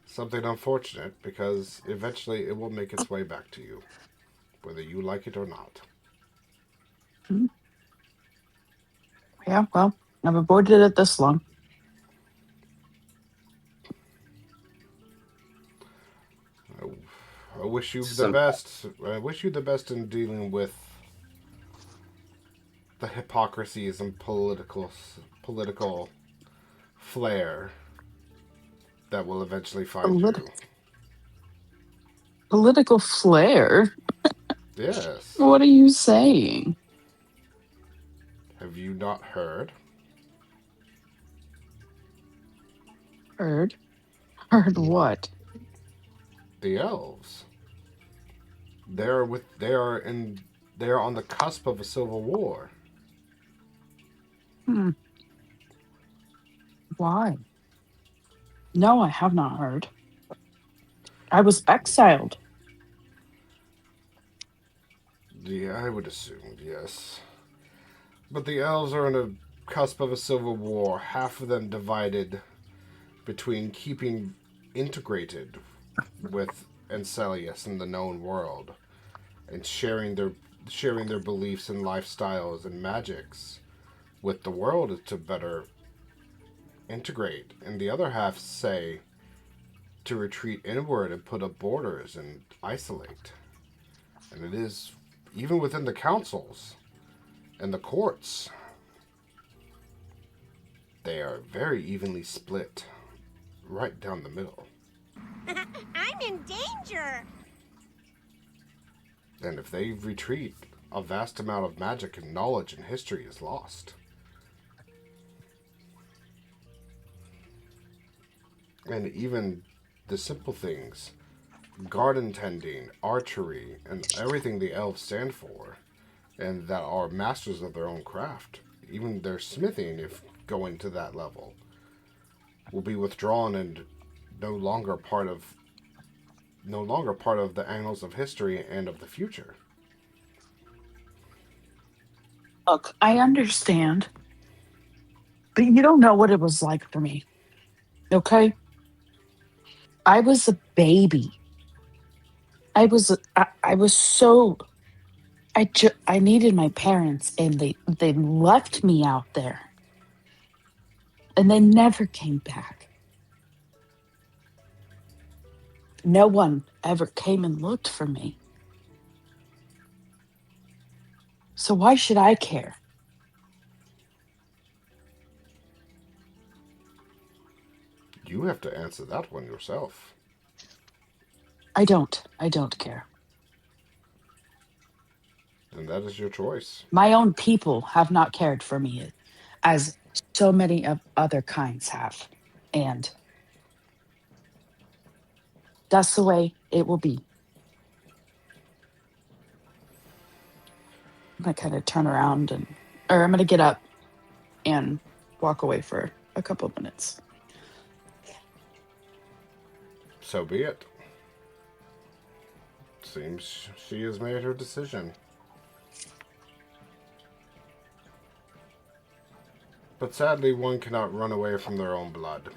something unfortunate because eventually it will make its way back to you, whether you like it or not. Yeah, well, I've avoided it this long. I wish you the best. I wish you the best in dealing with the hypocrisies and political flair that will eventually find you. Political flair? Yes. What are you saying? Have you not heard? Heard? Heard what? The elves. They are on the cusp of a civil war. Why? No, I have not heard. I was exiled. Yeah, I would assume, yes. But the elves are on the cusp of a civil war, half of them divided between keeping integrated with Incellius in the known world and sharing their beliefs and lifestyles and magics with the world to better integrate, and the other half say to retreat inward and put up borders and isolate. And it is even within the councils and the courts, they are very evenly split right down the middle. I'm in danger. And if they retreat, a vast amount of magic and knowledge and history is lost. And even the simple things, garden tending, archery, and everything the elves stand for, and that are masters of their own craft, even their smithing, if going to that level, will be withdrawn and no longer part of the annals of history and of the future. Look, I understand, but you don't know what it was like for me. Okay? I was a baby. I needed my parents, and they left me out there. And they never came back. No one ever came and looked for me. So why should I care? You have to answer that one yourself. I don't care. And that is your choice. My own people have not cared for me as so many of other kinds have. And that's the way it will be. I'm going to kind of turn around or I'm going to get up and walk away for a couple of minutes. So be it. Seems she has made her decision. But sadly, one cannot run away from their own blood.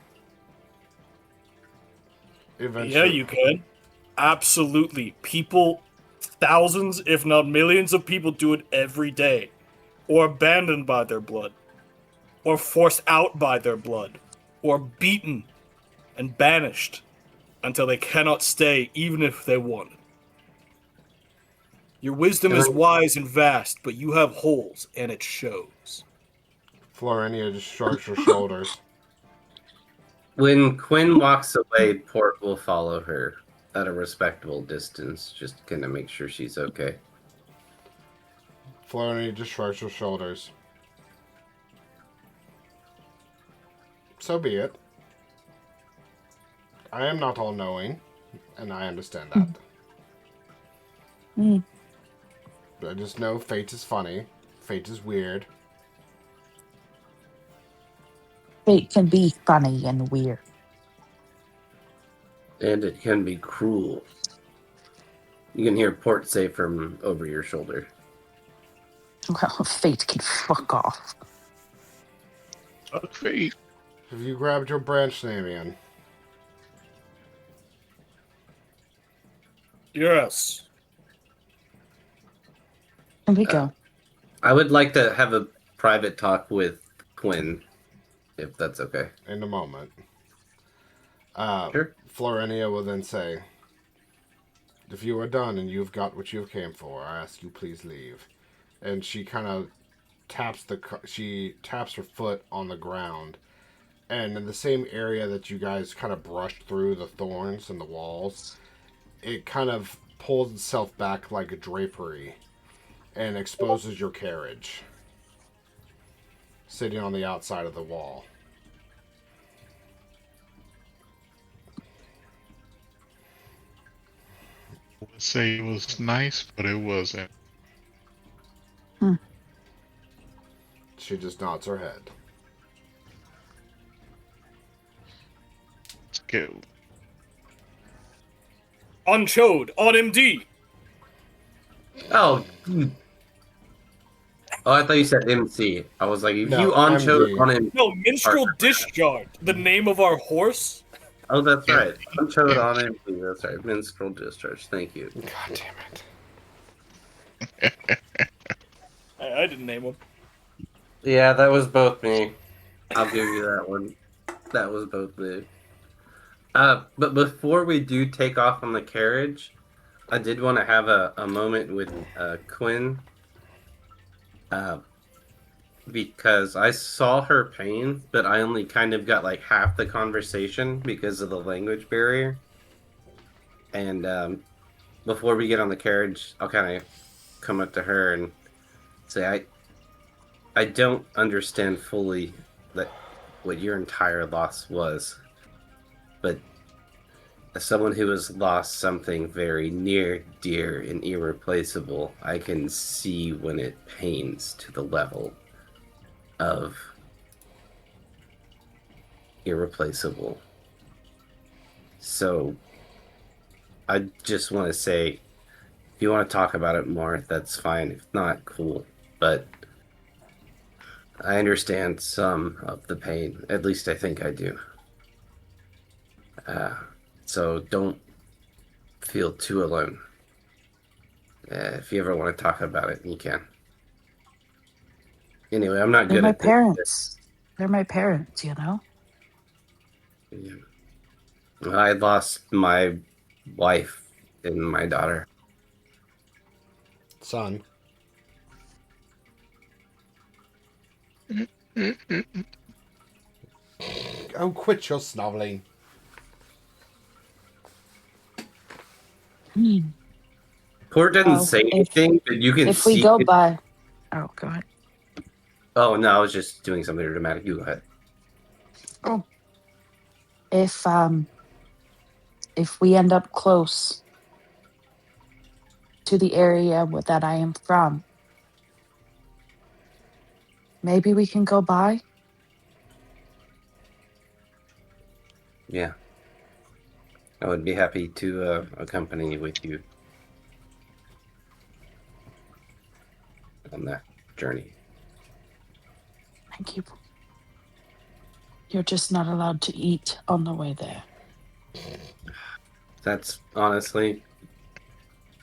Eventually, Yeah, you can. Absolutely. People, thousands, if not millions of people do it every day. Or abandoned by their blood. Or forced out by their blood. Or beaten and banished until they cannot stay even if they wanted. Your wisdom is wise and vast, but you have holes, and it shows. Florinia just shrugs her shoulders. When Quinn walks away, Port will follow her at a respectable distance, just to kind of make sure she's okay. Florinia just shrugs her shoulders. So be it. I am not all-knowing, and I understand that. But I just know fate is funny. Fate is weird. Fate can be funny and weird. And it can be cruel. You can hear Port say from over your shoulder. Well, fate can fuck off. Okay. Have you grabbed your branch, Namian? Yes. Here we go. I would like to have a private talk with Quinn, if that's okay. In a moment. Sure. Florenia will then say, if you are done and you've got what you came for, I ask you please leave. And she kind of taps her foot on the ground, and in the same area that you guys kind of brushed through the thorns and the walls, it kind of pulls itself back like a drapery and exposes your carriage sitting on the outside of the wall. I would say it was nice, but it wasn't. She just nods her head. Let's go. On Chode, on MD. Oh. Oh, I thought you said MC. I was like, if No, you on MD. Chode on him. No, Minstrel Discharge, the name of our horse. Oh, that's right. On Chode on MC. That's right. Minstrel Discharge. Thank you. God damn it. I didn't name him. Yeah, that was both me. I'll give you that one. That was both me. But before we do take off on the carriage, I did want to have a moment with Quinn. Because I saw her pain, but I only kind of got like half the conversation because of the language barrier. And before we get on the carriage, I'll kind of come up to her and say, I don't understand fully what your entire loss was, but as someone who has lost something very near, dear, and irreplaceable, I can see when it pains to the level of irreplaceable. So I just want to say, if you want to talk about it more, that's fine. If not, cool. But I understand some of the pain. At least I think I do. So don't feel too alone. If you ever want to talk about it, you can. Anyway, I'm not They're good my at this. parents. They're my parents, you know? Yeah. I lost my wife and my daughter. Son. Oh, quit your snoveling. Port didn't Well, say anything, but you can If see we go it. by... Oh, go ahead. Oh, no, I was just doing something dramatic. You go ahead. Oh. If we end up close to the area that I am from, maybe we can go by? Yeah. I would be happy to accompany with you on that journey. Thank you. You're just not allowed to eat on the way there. That's honestly,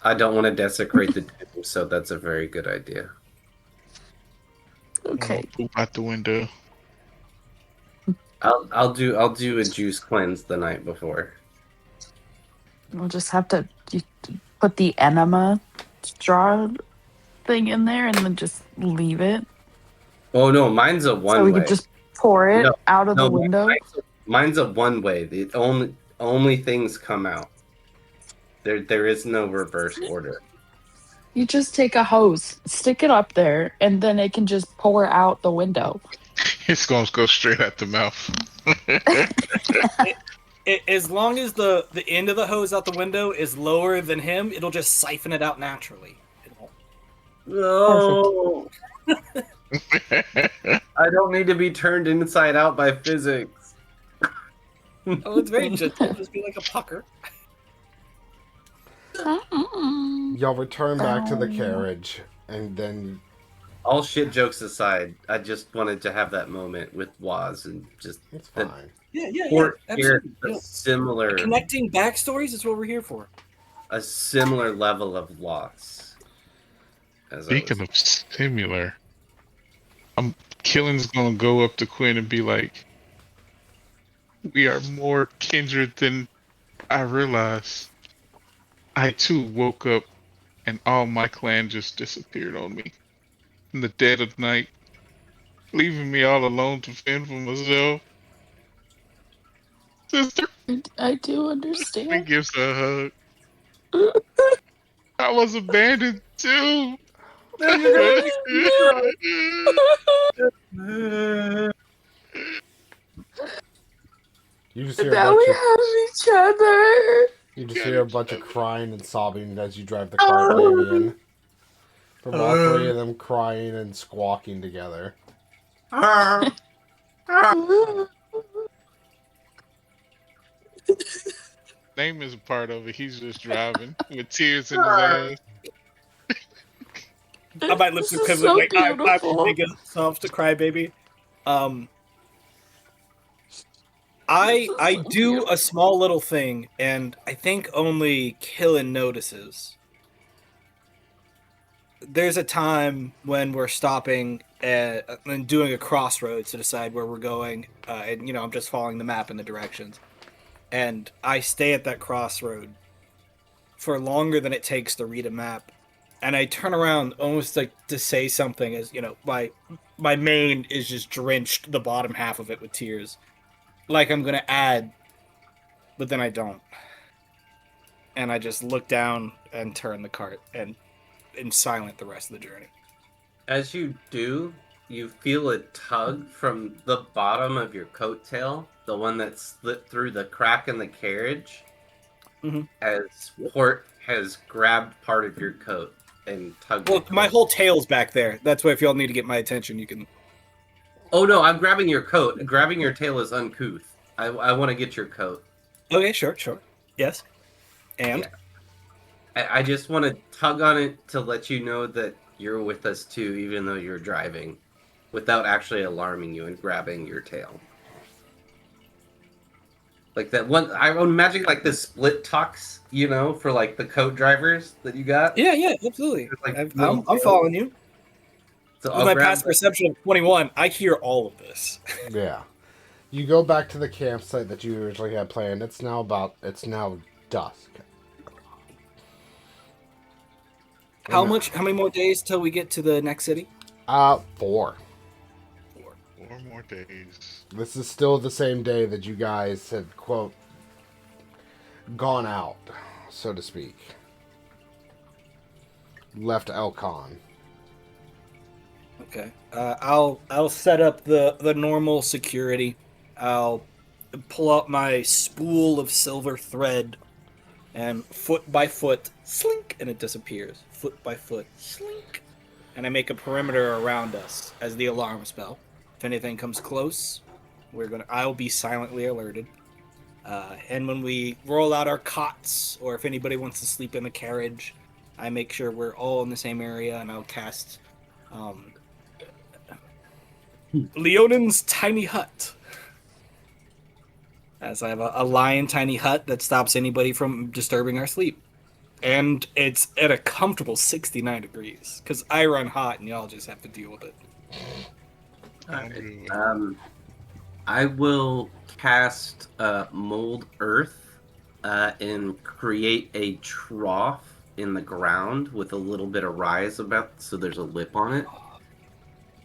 I don't want to desecrate the tomb, so that's a very good idea. Okay. Poop out the window. I'll do a juice cleanse the night before. We'll just have to put the enema straw thing in there and then just leave it. Oh no, mine's a one So we way. could just pour it out of the No, window. mine's a one way. The only things come out. There is no reverse order. You just take a hose, stick it up there, and then it can just pour out the window. It's going to go straight at the mouth. As long as the end of the hose out the window is lower than him, it'll just siphon it out naturally. No. I don't need to be turned inside out by physics. Oh, it's very gentle. Just be like a pucker. Y'all return back to the carriage, and then All shit jokes aside, I just wanted to have that moment with Waz and just it's that fine. Yeah, Port here absolutely. a Yeah. similar Connecting backstories is what we're here for. a similar level of loss. As I was Speaking of similar, Killen's gonna go up to Quinn and be like, "We are more kindred than I realized." I too woke up and all my clan just disappeared on me in the dead of night, leaving me all alone to fend for myself. Sister, I do and understand. gives her a hug. I was abandoned too. No, you're not. You just But hear a now bunch we of have each other. you just Got hear a each bunch of other. crying and sobbing as you drive the cart, Damien. From all three of them crying and squawking together. Name is a part of it. He's just driving with tears in his eyes. My lips This are is quivering. so Like I'm beautiful. big soft to cry, baby. This is I so do a beautiful. small little thing, and I think only Killen notices. There's a time when we're stopping and doing a crossroads to decide where we're going, and I'm just following the map and the directions. And I stay at that crossroad for longer than it takes to read a map, and I turn around almost like to say something, as my mane is just drenched, the bottom half of it with tears, like I'm gonna add, but then I don't, and I just look down and turn the cart and in silent the rest of the journey. As you do, you feel a tug from the bottom of your coattail, the one that slipped through the crack in the carriage, Mhm. as Port has grabbed part of your coat and tugged Well, it my close. whole tail's back there. That's why if y'all need to get my attention, you can. Oh no, I'm grabbing your coat. Grabbing your tail is uncouth. I want to get your coat. Okay, sure. Yes. And Yeah. I just want to tug on it to let you know that you're with us too, even though you're driving, without actually alarming you and grabbing your tail. Like that one, I imagine like the split tucks, for like the coat drivers that you got. yeah, absolutely. Like I'm little tails. following you. So With I'll my grab past perception of 21, I hear all of this. Yeah. You go back to the campsite that you originally had planned. It's now dusk. How many more days till we get to the next city? 4. 4. 4 more days. This is still the same day that you guys had, quote, gone out, so to speak. Left Elcon. Okay. I'll set up the normal security. I'll pull out my spool of silver thread, and foot by foot, slink, and it disappears. Foot by foot, slink, and I make a perimeter around us as the alarms bell. If anything comes close, I'll be silently alerted. And when we roll out our cots, or if anybody wants to sleep in the carriage, I make sure we're all in the same area, and I'll cast Leonин's Tiny Hut. As I have a lion tiny hut that stops anybody from disturbing our sleep. And it's at a comfortable 69 degrees, because I run hot and y'all just have to deal with it. I will cast Mold Earth and create a trough in the ground with a little bit of rise so there's a lip on it.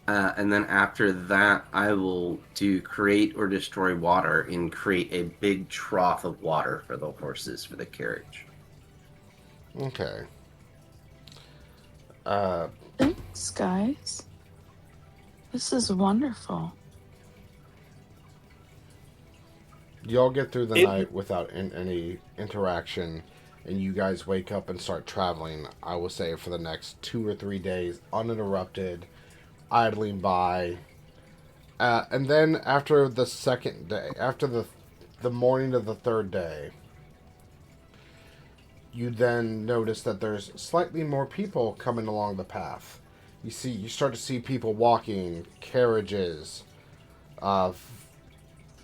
And then after that, I will do create or destroy water and create a big trough of water for the horses for the carriage. Okay. Thanks, guys. This is wonderful. Y'all get through the night without any interaction, and you guys wake up and start traveling, I will say, for the next 2 or 3 days, uninterrupted, idling by. And then after the second day, after the morning of the third day, you then notice that there's slightly more people coming along the path. You start to see people walking, carriages,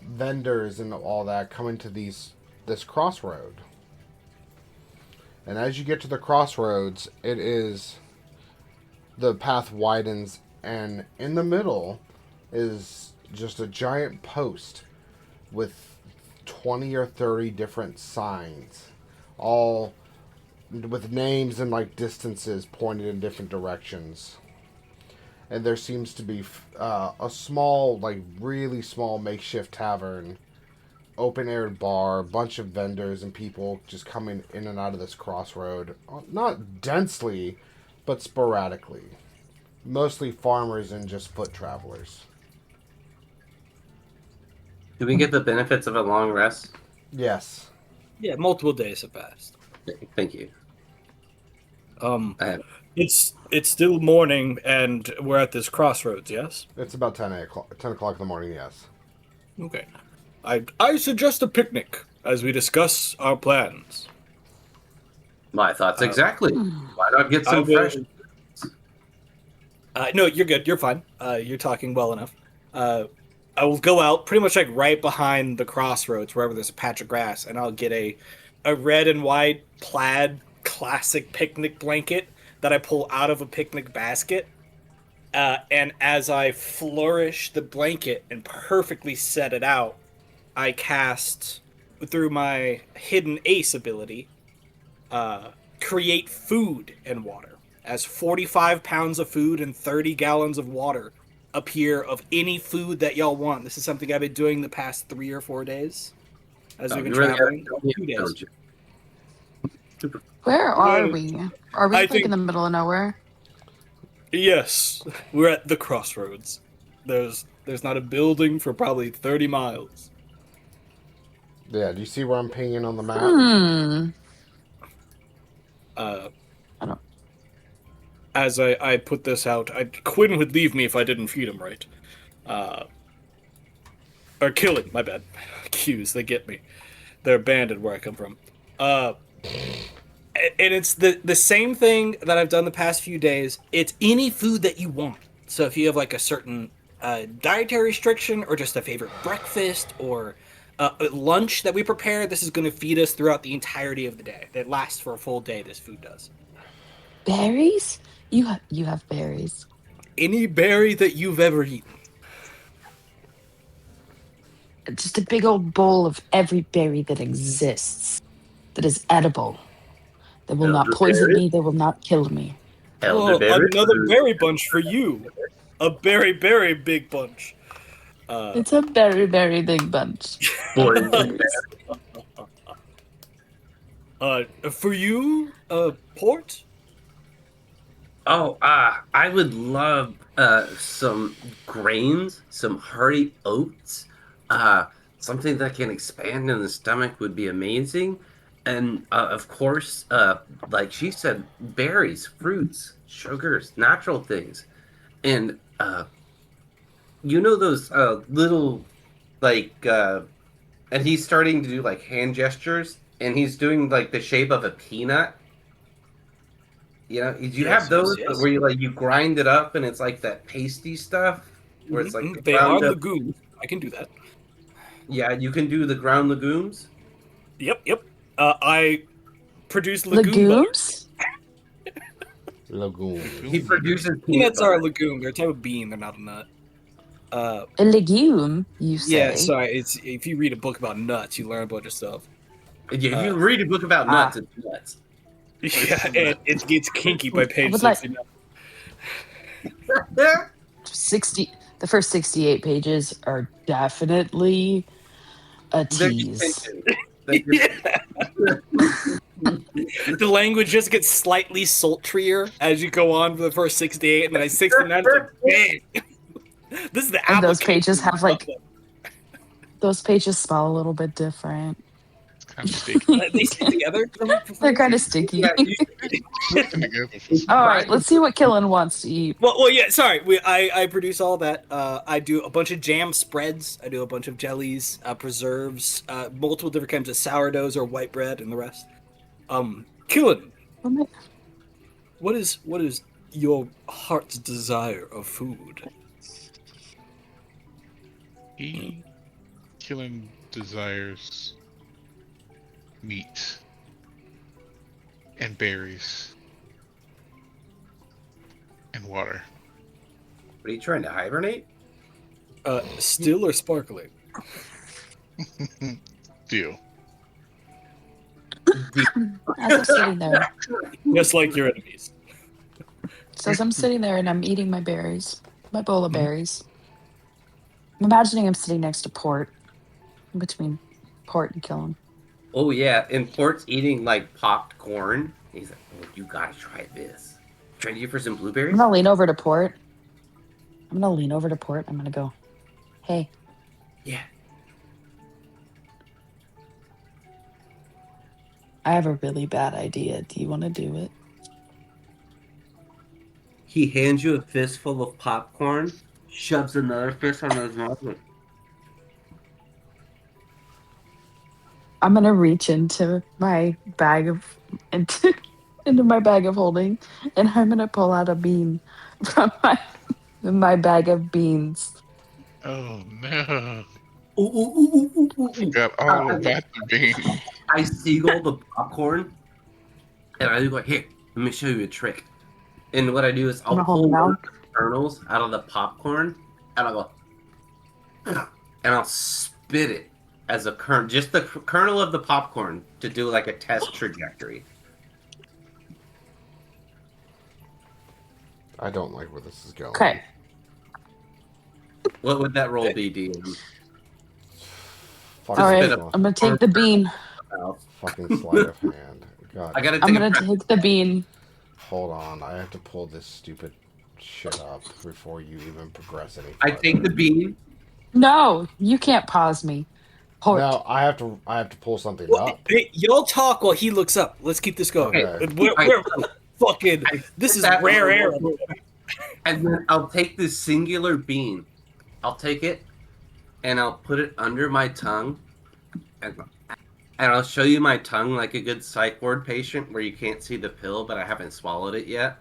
vendors, and all that coming to this crossroad. And as you get to the crossroads, the path widens, and in the middle is just a giant post with 20 or 30 different signs, all with names and like distances pointed in different directions. And there seems to be a small, like really small makeshift tavern, open air bar, a bunch of vendors and people just coming in and out of this crossroad. Not densely, but sporadically. Mostly farmers and just foot travelers. Do we get the benefits of a long rest? Yes. Yeah, multiple days have passed. Thank you. It's still morning, and we're at this crossroads. Yes. It's about 10 o'clock in the morning. Yes. Okay. I suggest a picnic as we discuss our plans. My thoughts exactly. Why not get some fresh? No, you're good. You're fine. You're talking well enough. I will go out pretty much like right behind the crossroads, wherever there's a patch of grass, and I'll get a red and white plaid classic picnic blanket that I pull out of a picnic basket. And as I flourish the blanket and perfectly set it out, I cast, through my hidden ace ability, create food and water. As 45 pounds of food and 30 gallons of water appear of any food that y'all want. This is something I've been doing the past 3 or 4 days. As we've been traveling. 2 days. Where are we? Are we in the middle of nowhere? Yes, we're at the crossroads. There's not a building for probably 30 miles. Yeah, do you see where I'm pinging on the map? I don't. As I put this out, Quinn would leave me if I didn't feed him right. Or kill him, my bad. Cues, they get me. They're abandoned where I come from. And it's the same thing that I've done the past few days. It's any food that you want. So if you have like a certain dietary restriction or just a favorite breakfast or lunch that we prepare, this is going to feed us throughout the entirety of the day. It lasts for a full day, this food does. Berries? You have berries. Any berry that you've ever eaten. Just a big old bowl of every berry that exists, that is edible, that will not poison me, that will not kill me. Another berry bunch for you. A very, very big bunch. It's a very, very big bunch. For you, port? Oh, I would love some grains, some hearty oats. Something that can expand in the stomach would be amazing. And of course, like she said, berries, fruits, sugars, natural things. And you know those little, like, and he's starting to do like hand gestures, and he's doing like the shape of a peanut. You know, you have those where you grind it up and it's like that pasty stuff where it's like they are legumes. I can do that. Yeah, you can do the ground legumes. Yep. I produce legumes. Legumes. He produces peanuts are a legume. They're a type of bean. They're not a nut. A legume, you say? Yeah, sorry. It's if you read a book about nuts, you learn a bunch of stuff. Yeah, if you read a book about nuts, it's nuts. Yeah, and it gets kinky by page 69. 60. The first 68 pages are definitely a tease. The language just gets slightly sultrier as you go on for the first 68, and then 69, it's like, dang. This is the And those pages have like, those pages spell a little bit different. Kind of sticky. They stick together? They're kind of sticky. All right, let's see what Killen wants to eat. Well, yeah. Sorry, I produce all that. I do a bunch of jam spreads. I do a bunch of jellies, preserves, multiple different kinds of sourdoughs or white bread, and the rest. Killen, What am I- what is your heart's desire of food? Killing desires meat and berries and water. What are you trying to hibernate? Still or sparkling? Deal. As I'm sitting there, Just like your enemies. so as I'm sitting there and I'm eating my berries, my bowl of Mhm. berries, I'm imagining I'm sitting next to Port, in between Port and Killen. Oh yeah, and Port's eating like popped corn. He's like, "Oh, you gotta try this. Trade you for some I'm blueberries." gonna lean over to Port. I'm gonna go, hey, Yeah. I have a really bad idea. Do you want to do it? He hands you a fistful of popcorn, shoves another fist on his mouth. Like, I'm gonna reach into my bag of into my bag of holding, and I'm gonna pull out a bean from my bag of beans. Oh no! ooh, ooh, ooh, ooh, ooh, ooh, ooh. Forgot all about the bean. I seagull the popcorn, and I go, here, let me show you a trick. And what I do is I'm I'll gonna hold pull them one of out. the kernels out of the popcorn, and I'll go, and I'll spit it as a kernel, just the kernel of the popcorn to do like a test trajectory. I don't like where this is going. Okay. What would that roll be, DM? Fucking All right. spit sleight- I'm gonna take the bean. fucking sleight of hand. God. I gotta I'm take a gonna breath. take the bean. Hold on, I have to pull this stupid shit up before you even progress any I farther. take the bean. No, you can't pause me. Port. No, I have to pull something Well, up. hey, y'all talk while he looks up. Let's keep this going. Okay. We're fucking. I This spit is that rare on the air. roll, and then I'll take this singular bean. I'll take it, and I'll put it under my tongue, and I'll show you my tongue like a good psych ward patient where you can't see the pill, but I haven't swallowed it yet.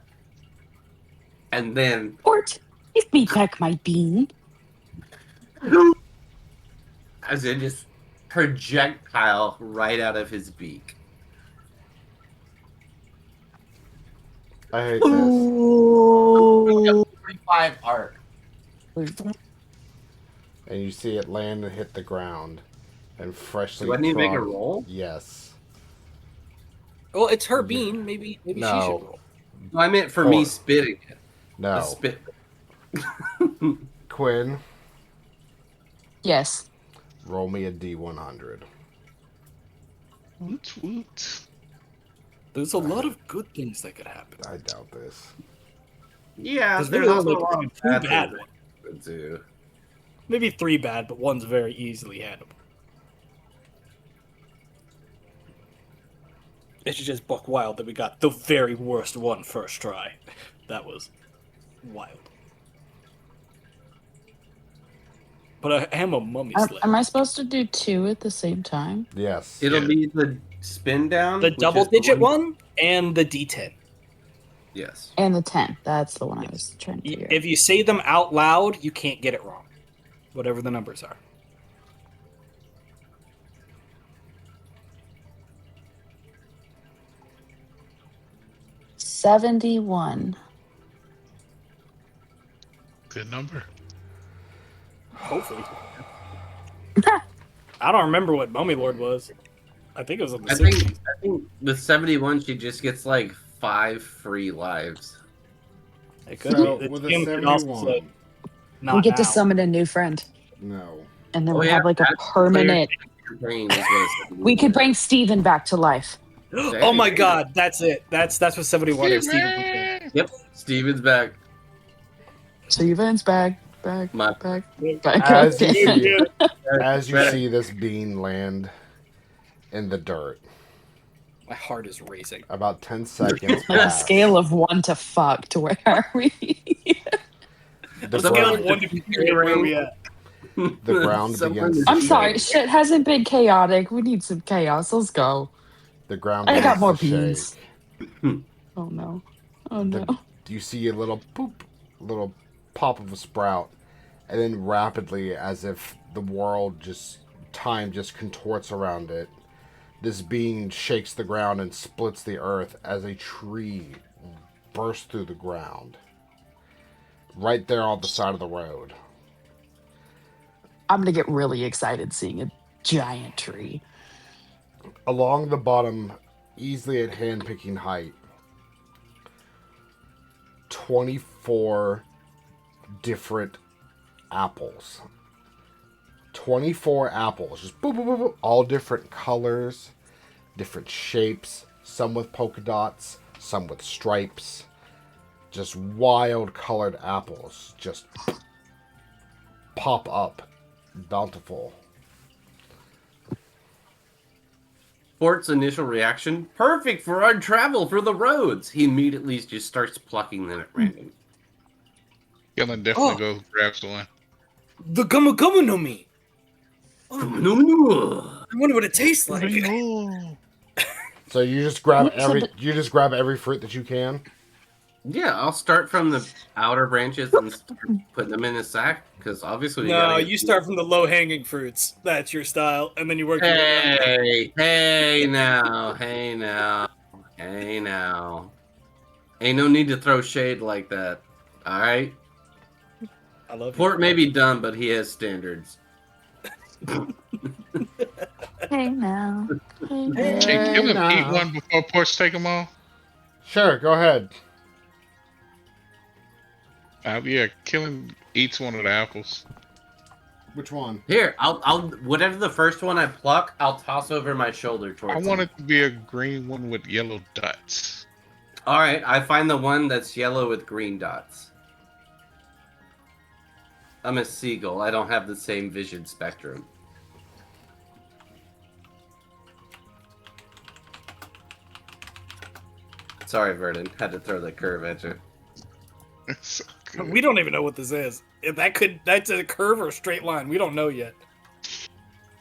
And then, Port, give me back my bean. as in just projectile right out of his beak. I hate this. Ooh. 45 arc. And you see it land and hit the ground, and freshly. Do I need to make a roll? Yes. Well, it's her bean. Maybe she No. should roll. No, I meant for me spitting it. No. The spit. Quinn, Yes. roll me a D100. Woot woot. There's a lot of good things that could happen. I doubt this. Yeah, There's there's really also only a lot of two bad bad things I could do. Maybe 3 bad, but one's very easily handleable. It's just buck wild that we got the very worst one first try. That was wild. But I am a mummy slayer. Am I supposed to do 2 at the same time? Yes. It'll Yeah. be the spin down. The which double is the digit one and the D10. Yes. And the 10. That's the one I was trying to figure out. If you say them out loud, you can't get it wrong. Whatever the numbers are. $71. Good number. Hopefully. I don't remember what Mummy Lord was. I think it was in the I 60s. think with 71, she just gets like 5 free lives. It could So, be. with a Tim could also 71, say, not We get to now. summon a new friend. no. And then Oh, we yeah, have like a that's permanent. Campaign is what it's- We could bring Steven back to life. Oh my god, that's it. That's what 71 is. Steven. Yep, Steven's back. Steven's back. Back. My- Back. As you Okay. see, as you see this bean land in the dirt, My heart is racing. about 10 seconds On a pass. scale of 1 to fuck, to where are we? The Scale of ground, 1 to 3, where are we at? the ground Someone begins is- to I'm shake. sorry, shit hasn't been chaotic. We need some chaos. Let's go. The ground I got begins more to shake. beans. Oh no. Oh no. You see a little poop, little pop of a sprout, and then rapidly, as if the world time just contorts around it, this being shakes the ground and splits the earth as a tree bursts through the ground. Right there on the side of the road. I'm gonna get really excited seeing a giant tree. Along the bottom, easily at hand-picking height, 24 different apples. 24 apples. Just boop, boop, boop, boop. All different colors, different shapes. Some with polka dots, some with stripes. Just wild colored apples. Just pop up. Bountiful. Port's initial reaction, perfect for our travel for the roads. He immediately just starts plucking them at random. Killing definitely goes grabs one. The Gumma Gumma no Mi. I wonder what it tastes like. So you just grab every fruit that you can. Yeah, I'll start from the outer branches and start putting them in a sack because obviously. No, you start from the low-hanging fruits. That's your style, and then you work your way up. Hey now. Ain't no need to throw shade like that. All right. I love Port may be dumb, but he has standards. Hey now. Can Kill him eat one before Porch take them all? Sure, go ahead. Yeah, Killing eats one of the apples. Which one? Here, I'll whatever the first one I pluck, I'll toss over my shoulder towards I him. want it to be a green one with yellow dots. All right, I find the one that's yellow with green dots. I'm a seagull. I don't have the same vision spectrum. Sorry, Vernon. Had to throw that curve at you. So We don't even know what this is. That's a curve or a straight line. We don't know yet.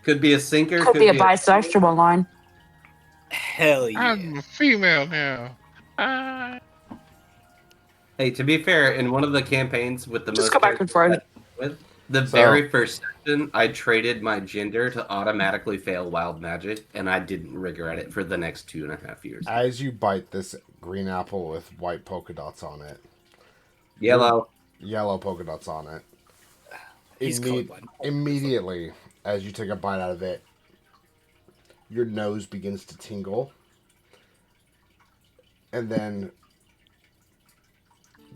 Could be a sinker. Could be a bisexual line. Hell yeah. I'm a female now. Hey, to be fair, in one of the campaigns with the Just most go back and forth. very first session, I traded my gender to automatically fail wild magic, and I didn't regret it for the next 2.5 years. As you bite this green apple with white polka dots on it. Yellow polka dots on it. He's colorblind. Immediately, as you take a bite out of it, your nose begins to tingle. And then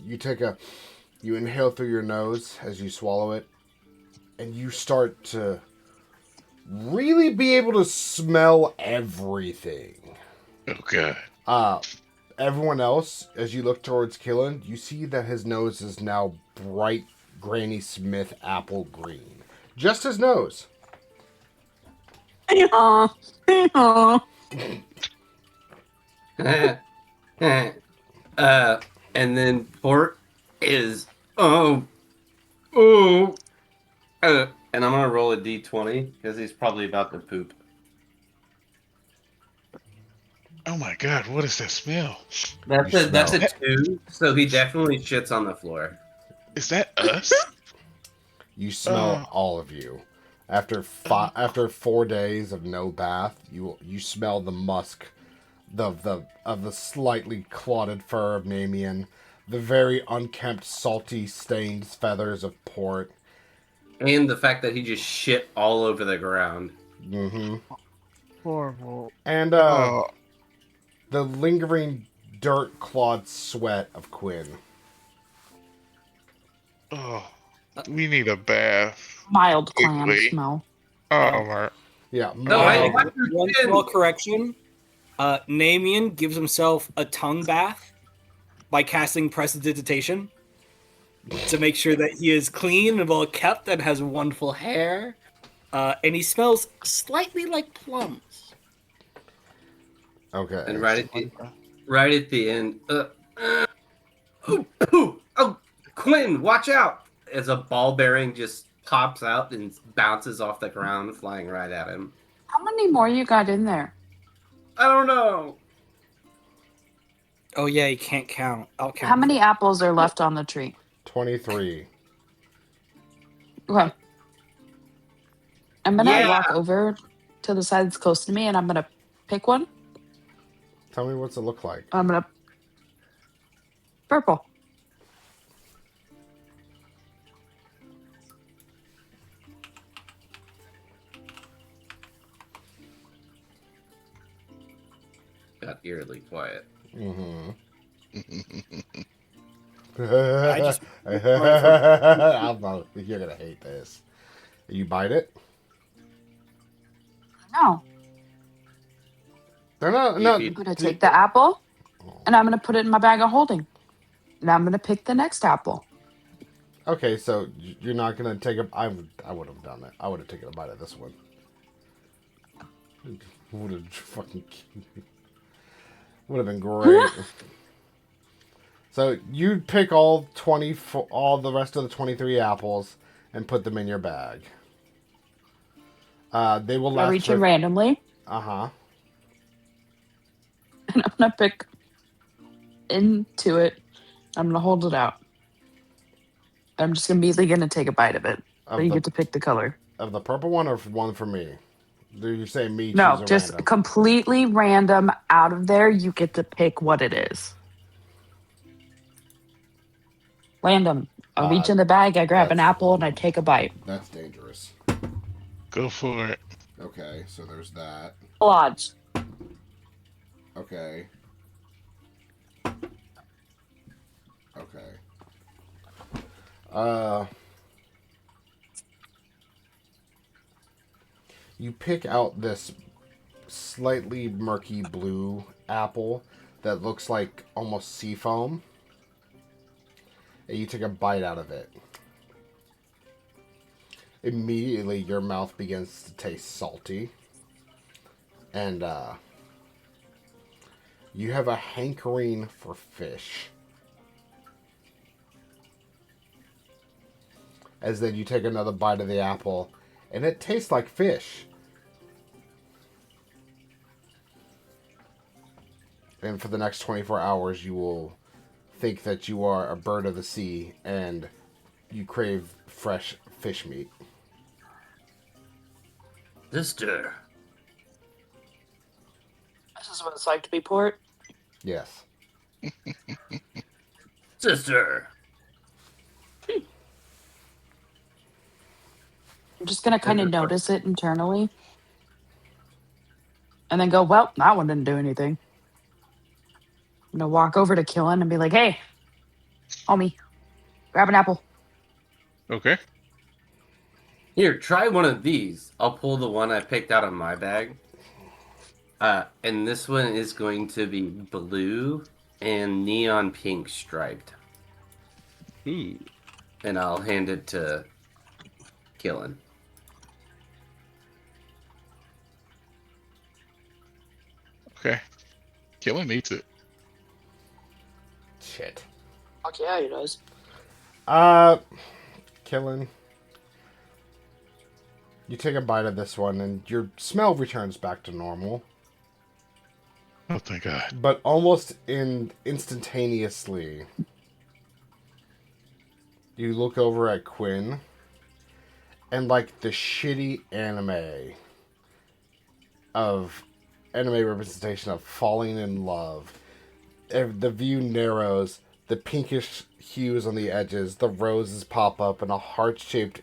you inhale through your nose as you swallow it, and you start to really be able to smell everything. Oh god. Everyone else, as you look towards Killen, you see that his nose is now bright Granny Smith apple green. Just his nose. Yeah. And then Port is and I'm gonna roll a d20 because he's probably about to poop. Oh my god, what is that smell? That's a 2, so he definitely shits on the floor. Is that us? You smell all of you. After 4 days of no bath, you smell the musk of the slightly clotted fur of Namian, the very unkempt, salty, stained feathers of Port, and the fact that he just shit all over the ground. Mm-hmm. Horrible. And the lingering dirt-clawed sweat of Quinn. Oh, we need a bath. Mild clam Quickly. smell. Oh my. Yeah. One small correction. Namian gives himself a tongue bath by casting Prestidigitation to make sure that he is clean and well kept and has wonderful hair. And he smells slightly like plums. Okay. And right at the end, Quinn, watch out! As a ball bearing just pops out and bounces off the ground, flying right at him. How many more you got in there? I don't know. Oh yeah, you can't count. I'll count. How many apples are left on the tree? 23. Okay. I'm gonna Yeah. walk over to the side that's close to me, and I'm gonna pick one. Tell me what's it look like. I'm gonna purple. Got eerily quiet. Mm-hmm. I just You're gonna hate this. You bite it? No. They're not. You No. I'm gonna take the apple, and I'm gonna put it in my bag of holding. And I'm gonna pick the next apple. Okay, so you're not gonna take a. I would have done it. I would have taken a bite of this one. Would have fucking. Would have been great. So you pick all the rest of the 23 apples and put them in your bag. They will last. I reach in randomly, Uh-huh. and I'm gonna pick into it. I'm gonna hold it out. I'm just immediately gonna take a bite of it. But you get to pick the color. Of the purple one or one for me? Do you say me No, choose a just random? completely random out of there. You get to pick what it is. Random. I reach in the bag, I grab an apple, and I take a bite. That's dangerous. Go for it. Okay, so there's that. Odds. Okay. Okay. You pick out this slightly murky blue apple that looks like almost seafoam. And you take a bite out of it. Immediately, your mouth begins to taste salty. And, you have a hankering for fish. As then you take another bite of the apple, and it tastes like fish. And for the next 24 hours, you will think that you are a bird of the sea, and you crave fresh fish meat. Sister. This is what it's like to be poor. Yes. Sister. I'm just gonna kind of notice it internally. And then go, well, that one didn't do anything. I'm gonna walk over to Killen and be like, hey, homie, grab an apple. Okay. Here, try one of these. I'll pull the one I picked out of my bag. And this one is going to be blue and neon pink striped. Ooh. And I'll hand it to Killen. Okay. Killing eats it. Shit. Fuck yeah, he does. Killing. You take a bite of this one, and your smell returns back to normal. Oh, thank God. But almost instantaneously, you look over at Quinn, and like the shitty anime representation of falling in love, the view narrows, the pinkish hues on the edges, the roses pop up, and a heart-shaped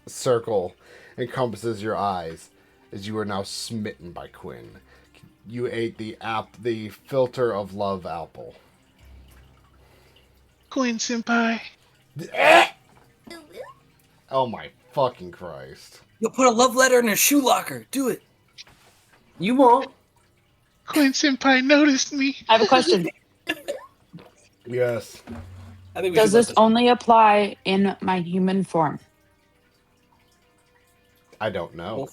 circle encompasses your eyes as you are now smitten by Quinn. You ate the filter of love apple. Quinn senpai. Oh my fucking Christ. You'll put a love letter in a shoe locker. Do it. You won't. Quinn senpai noticed me. I have a question. Yes. I think we Does should let this only apply in my human form? I don't know.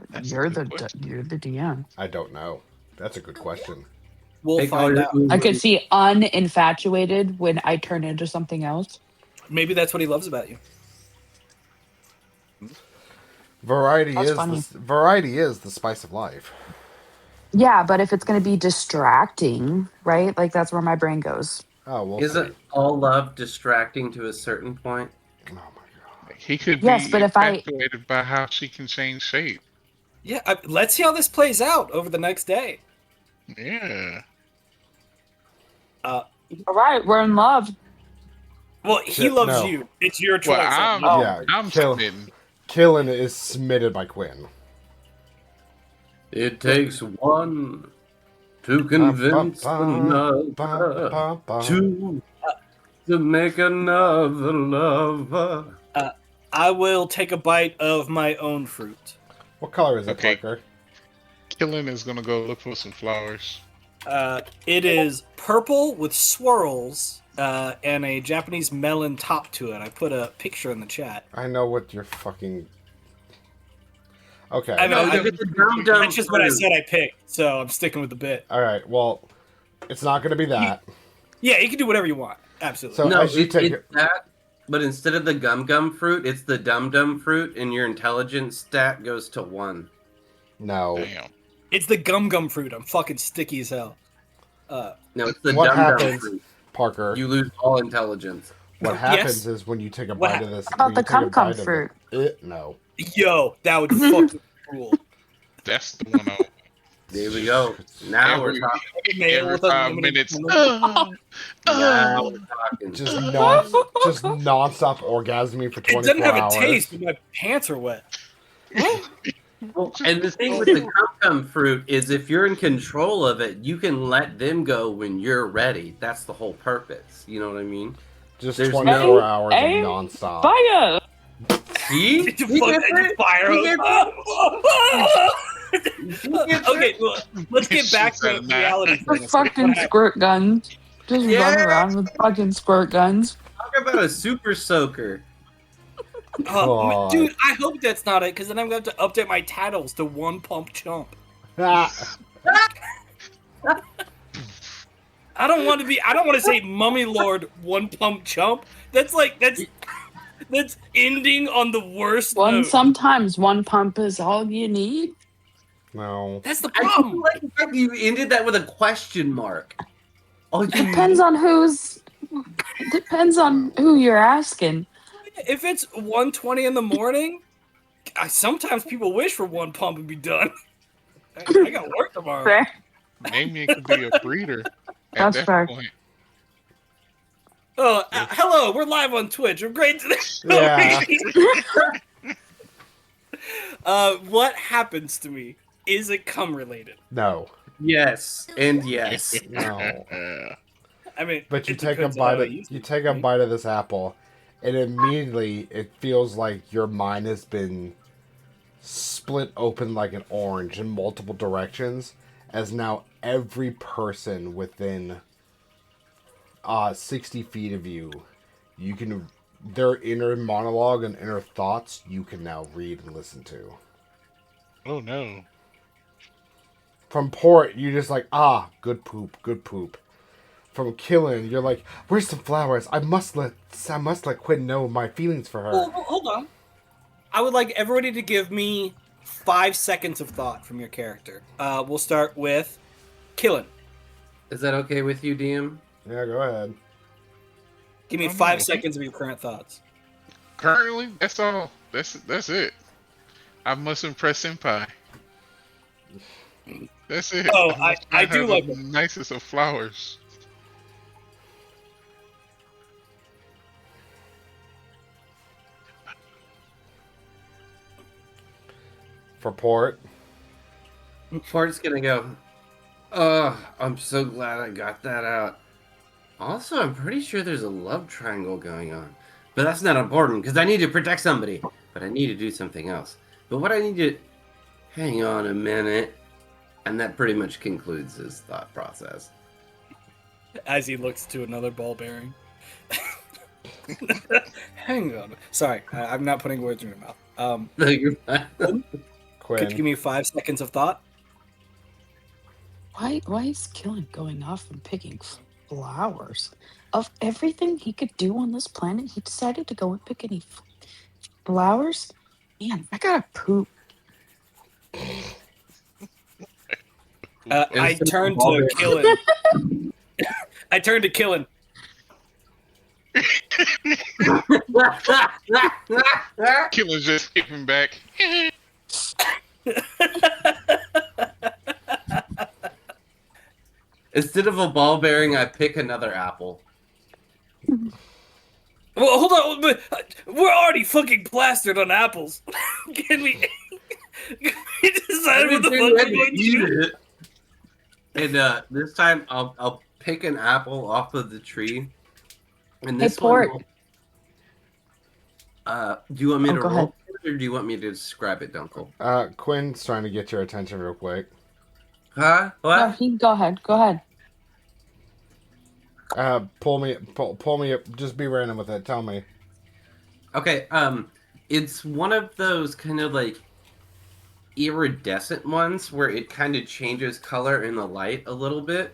That's a You're good the question. you're the DM. I don't know. That's a good question. We'll Pick all find your out. I could see uninfatuated when I turn into something else. Maybe that's what he loves about you. Variety That's is funny. variety is the spice of life. Yeah, but if it's going to be distracting, right? Like that's where my brain goes. Oh, we'll Isn't see. all love distracting to a certain point? Oh my god. He could Yes, but be if I infatuated by how she can change shape. Yeah, let's see how this plays out over the next day. Yeah. all right, we're in love. Well, he loves No. you. It's your choice. Well, Yeah, I'm smitten. Killen is smitten by Quinn. It takes one to convince another to make another lover. I will take a bite of my own fruit. What color is it, Okay. Parker? Killen is gonna go look for some flowers. It is purple with swirls and a Japanese melon top to it. I put a picture in the chat. I know what you're fucking. Okay. I mean, that's just what I fruit. said I picked, so I'm sticking with the bit. All right. Well, it's not going to be that. Yeah, you can do whatever you want. Absolutely. So No, as you take it's that, but instead of the gum fruit, it's the dum fruit, and your intelligence stat goes to 1. No. Damn. It's the gum fruit. I'm fucking sticky as hell. No, it's the What dum happens, fruit. Parker? You lose all intelligence. What happens is when you take a bite of this. How when about you the take a bite of fruit? No. Yo, that would fucking rule. That's the one. There we go. Now we're talking. Every 5 minutes. Now we're talking. Just nonstop orgasming for 24 It doesn't have hours. a taste, but my pants are wet. Well, and the thing with the cum fruit is if you're in control of it, you can let them go when you're ready. That's the whole purpose. You know what I mean? Just There's 24 hours of nonstop. Fire! See? Did you fire Okay, well, let's get back to reality. The fucking squirt guns. Just run around with fucking squirt guns. Talk about a super soaker. Dude, I hope that's not it, because then I'm going to have to update my titles to One Pump Chump. I don't want to say Mummy Lord One Pump Chump. That's ending on the worst note. Sometimes one pump is all you need. No. That's the I problem. feel like the fact you ended that with a question mark. Depends on who you're asking. If it's 1:20 in the morning, sometimes people wish for one pump and be done. I got work tomorrow. Fair. Maybe it could be a breeder at That's that fair. point. Oh, hello, we're live on Twitch. We're great today. Yeah. What happens to me? Is it cum related? No. Yes, and yes. No. I mean, But you it take a depends on bite how of it used to you be. take a bite of this apple, and immediately it feels like your mind has been split open like an orange in multiple directions, as now every person within 60 feet of you, you can their inner monologue and inner thoughts you can now read and listen to. Oh no. From Port, you're just like, good poop, good poop. From Killen, you're like, where's some flowers? I must let Quinn know my feelings for her. Well, hold on. I would like everybody to give me 5 seconds of thought from your character. We'll start with Killen. Is that okay with you, DM? Yeah, go ahead. Give me 5 seconds of your current thoughts. Currently, that's all. That's it. I must impress Senpai. That's it. Oh, I do have like the nicest of flowers. For Port. Port's gonna go, I'm so glad I got that out. Also, I'm pretty sure there's a love triangle going on. But that's not important, because I need to protect somebody. But I need to do something else. But what I need to... Hang on a minute. And that pretty much concludes his thought process. As he looks to another ball bearing. Hang on. Sorry, I'm not putting words in your mouth. No, you're fine. Could you give me 5 seconds of thought? Why is Killen going off and picking flowers? Of everything he could do on this planet, he decided to go and pick any flowers? Man, I gotta poop. I turned to Killen. I turned to Killen. Killer's just skipping back. Instead of a ball bearing, I pick another apple. Well, hold on, but we're already fucking plastered on apples. Can we decide what the fuck we're going to do? And this time I'll pick an apple off of the tree. And Hey, this Port. one. Do you want me to go roll ahead. it, or do you want me to describe it, Dunkel? Quinn's trying to get your attention real quick. Huh? What? No, go ahead. Go ahead. Pull me up. Just be random with it. Tell me. Okay. It's one of those kind of like iridescent ones where it kind of changes color in the light a little bit,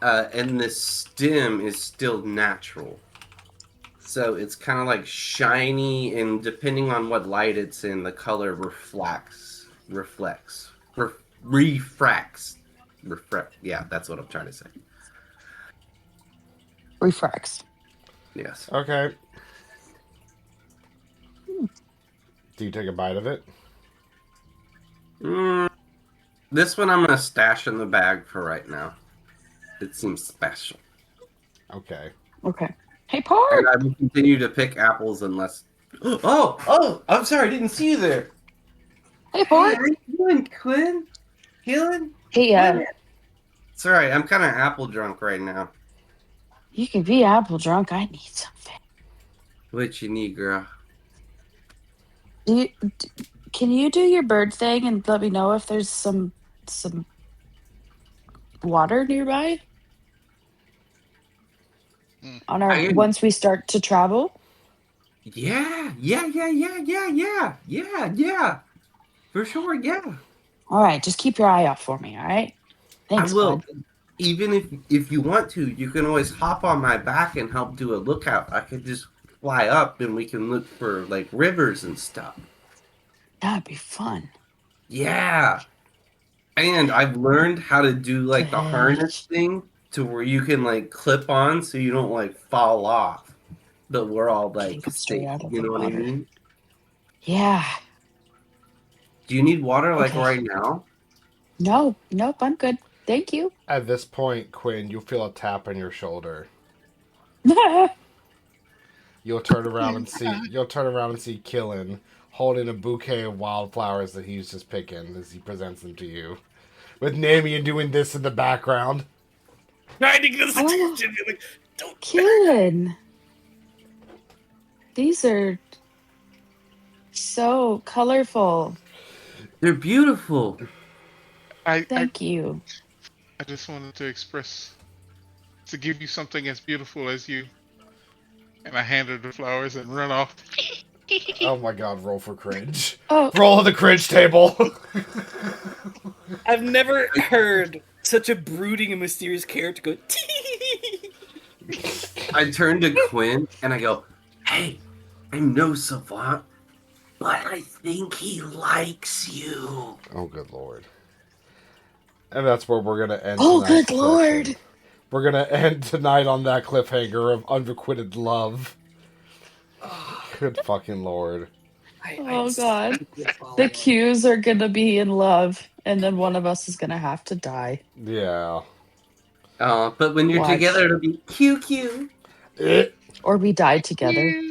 and the stem is still natural. So it's kind of like shiny, and depending on what light it's in, the color refracts. Yeah, that's what I'm trying to say. Refracts. Yes. Okay. Do you take a bite of it? This one I'm gonna stash in the bag for right now. It seems special. Okay. Okay. Hey, Port. And I will continue to pick apples unless. Oh! I'm sorry, I didn't see you there. Hey, Port. How you doing, Quinn? Healing? Hey, Sorry, I'm kind of apple drunk right now. you can be apple drunk. I need something. What you need, girl? Can you do your bird thing and let me know if there's some water nearby on our once we start to travel? Yeah. For sure, yeah. All right, just keep your eye out for me. All right. Thanks, I will. bud. Even if you want to, you can always hop on my back and help do a lookout. I could just fly up and we can look for like rivers and stuff. That'd be fun. Yeah. And I've learned how to do like the harness thing to where you can like clip on so you don't like fall off. But we're all like safe. You know what I mean? Yeah. Do you need water like Okay. right now? Nope, I'm good. Thank you. At this point, Quinn, you feel a tap on your shoulder. You'll turn around and see Killen holding a bouquet of wildflowers that he's just picking as he presents them to you, with Namian doing this in the background. Trying to get us attention. Like, don't. Killen. These are so colorful. They're beautiful. Thank you. I just wanted to give you something as beautiful as you. And I hand her the flowers and run off. Oh my god, roll for cringe. Oh. Roll the cringe table. I've never heard such a brooding and mysterious character go. I turn to Quinn and I go, "Hey, I'm no savant, but I think he likes you." Oh, good lord. And that's where we're going to end Oh, tonight's good lord. session. We're going to end tonight on that cliffhanger of unrequited love. Good fucking lord. Oh god. The cues are gonna be in love, and then one of us is gonna have to die. Yeah. But when you're Watch. together, it'll be QQ. Or we die together.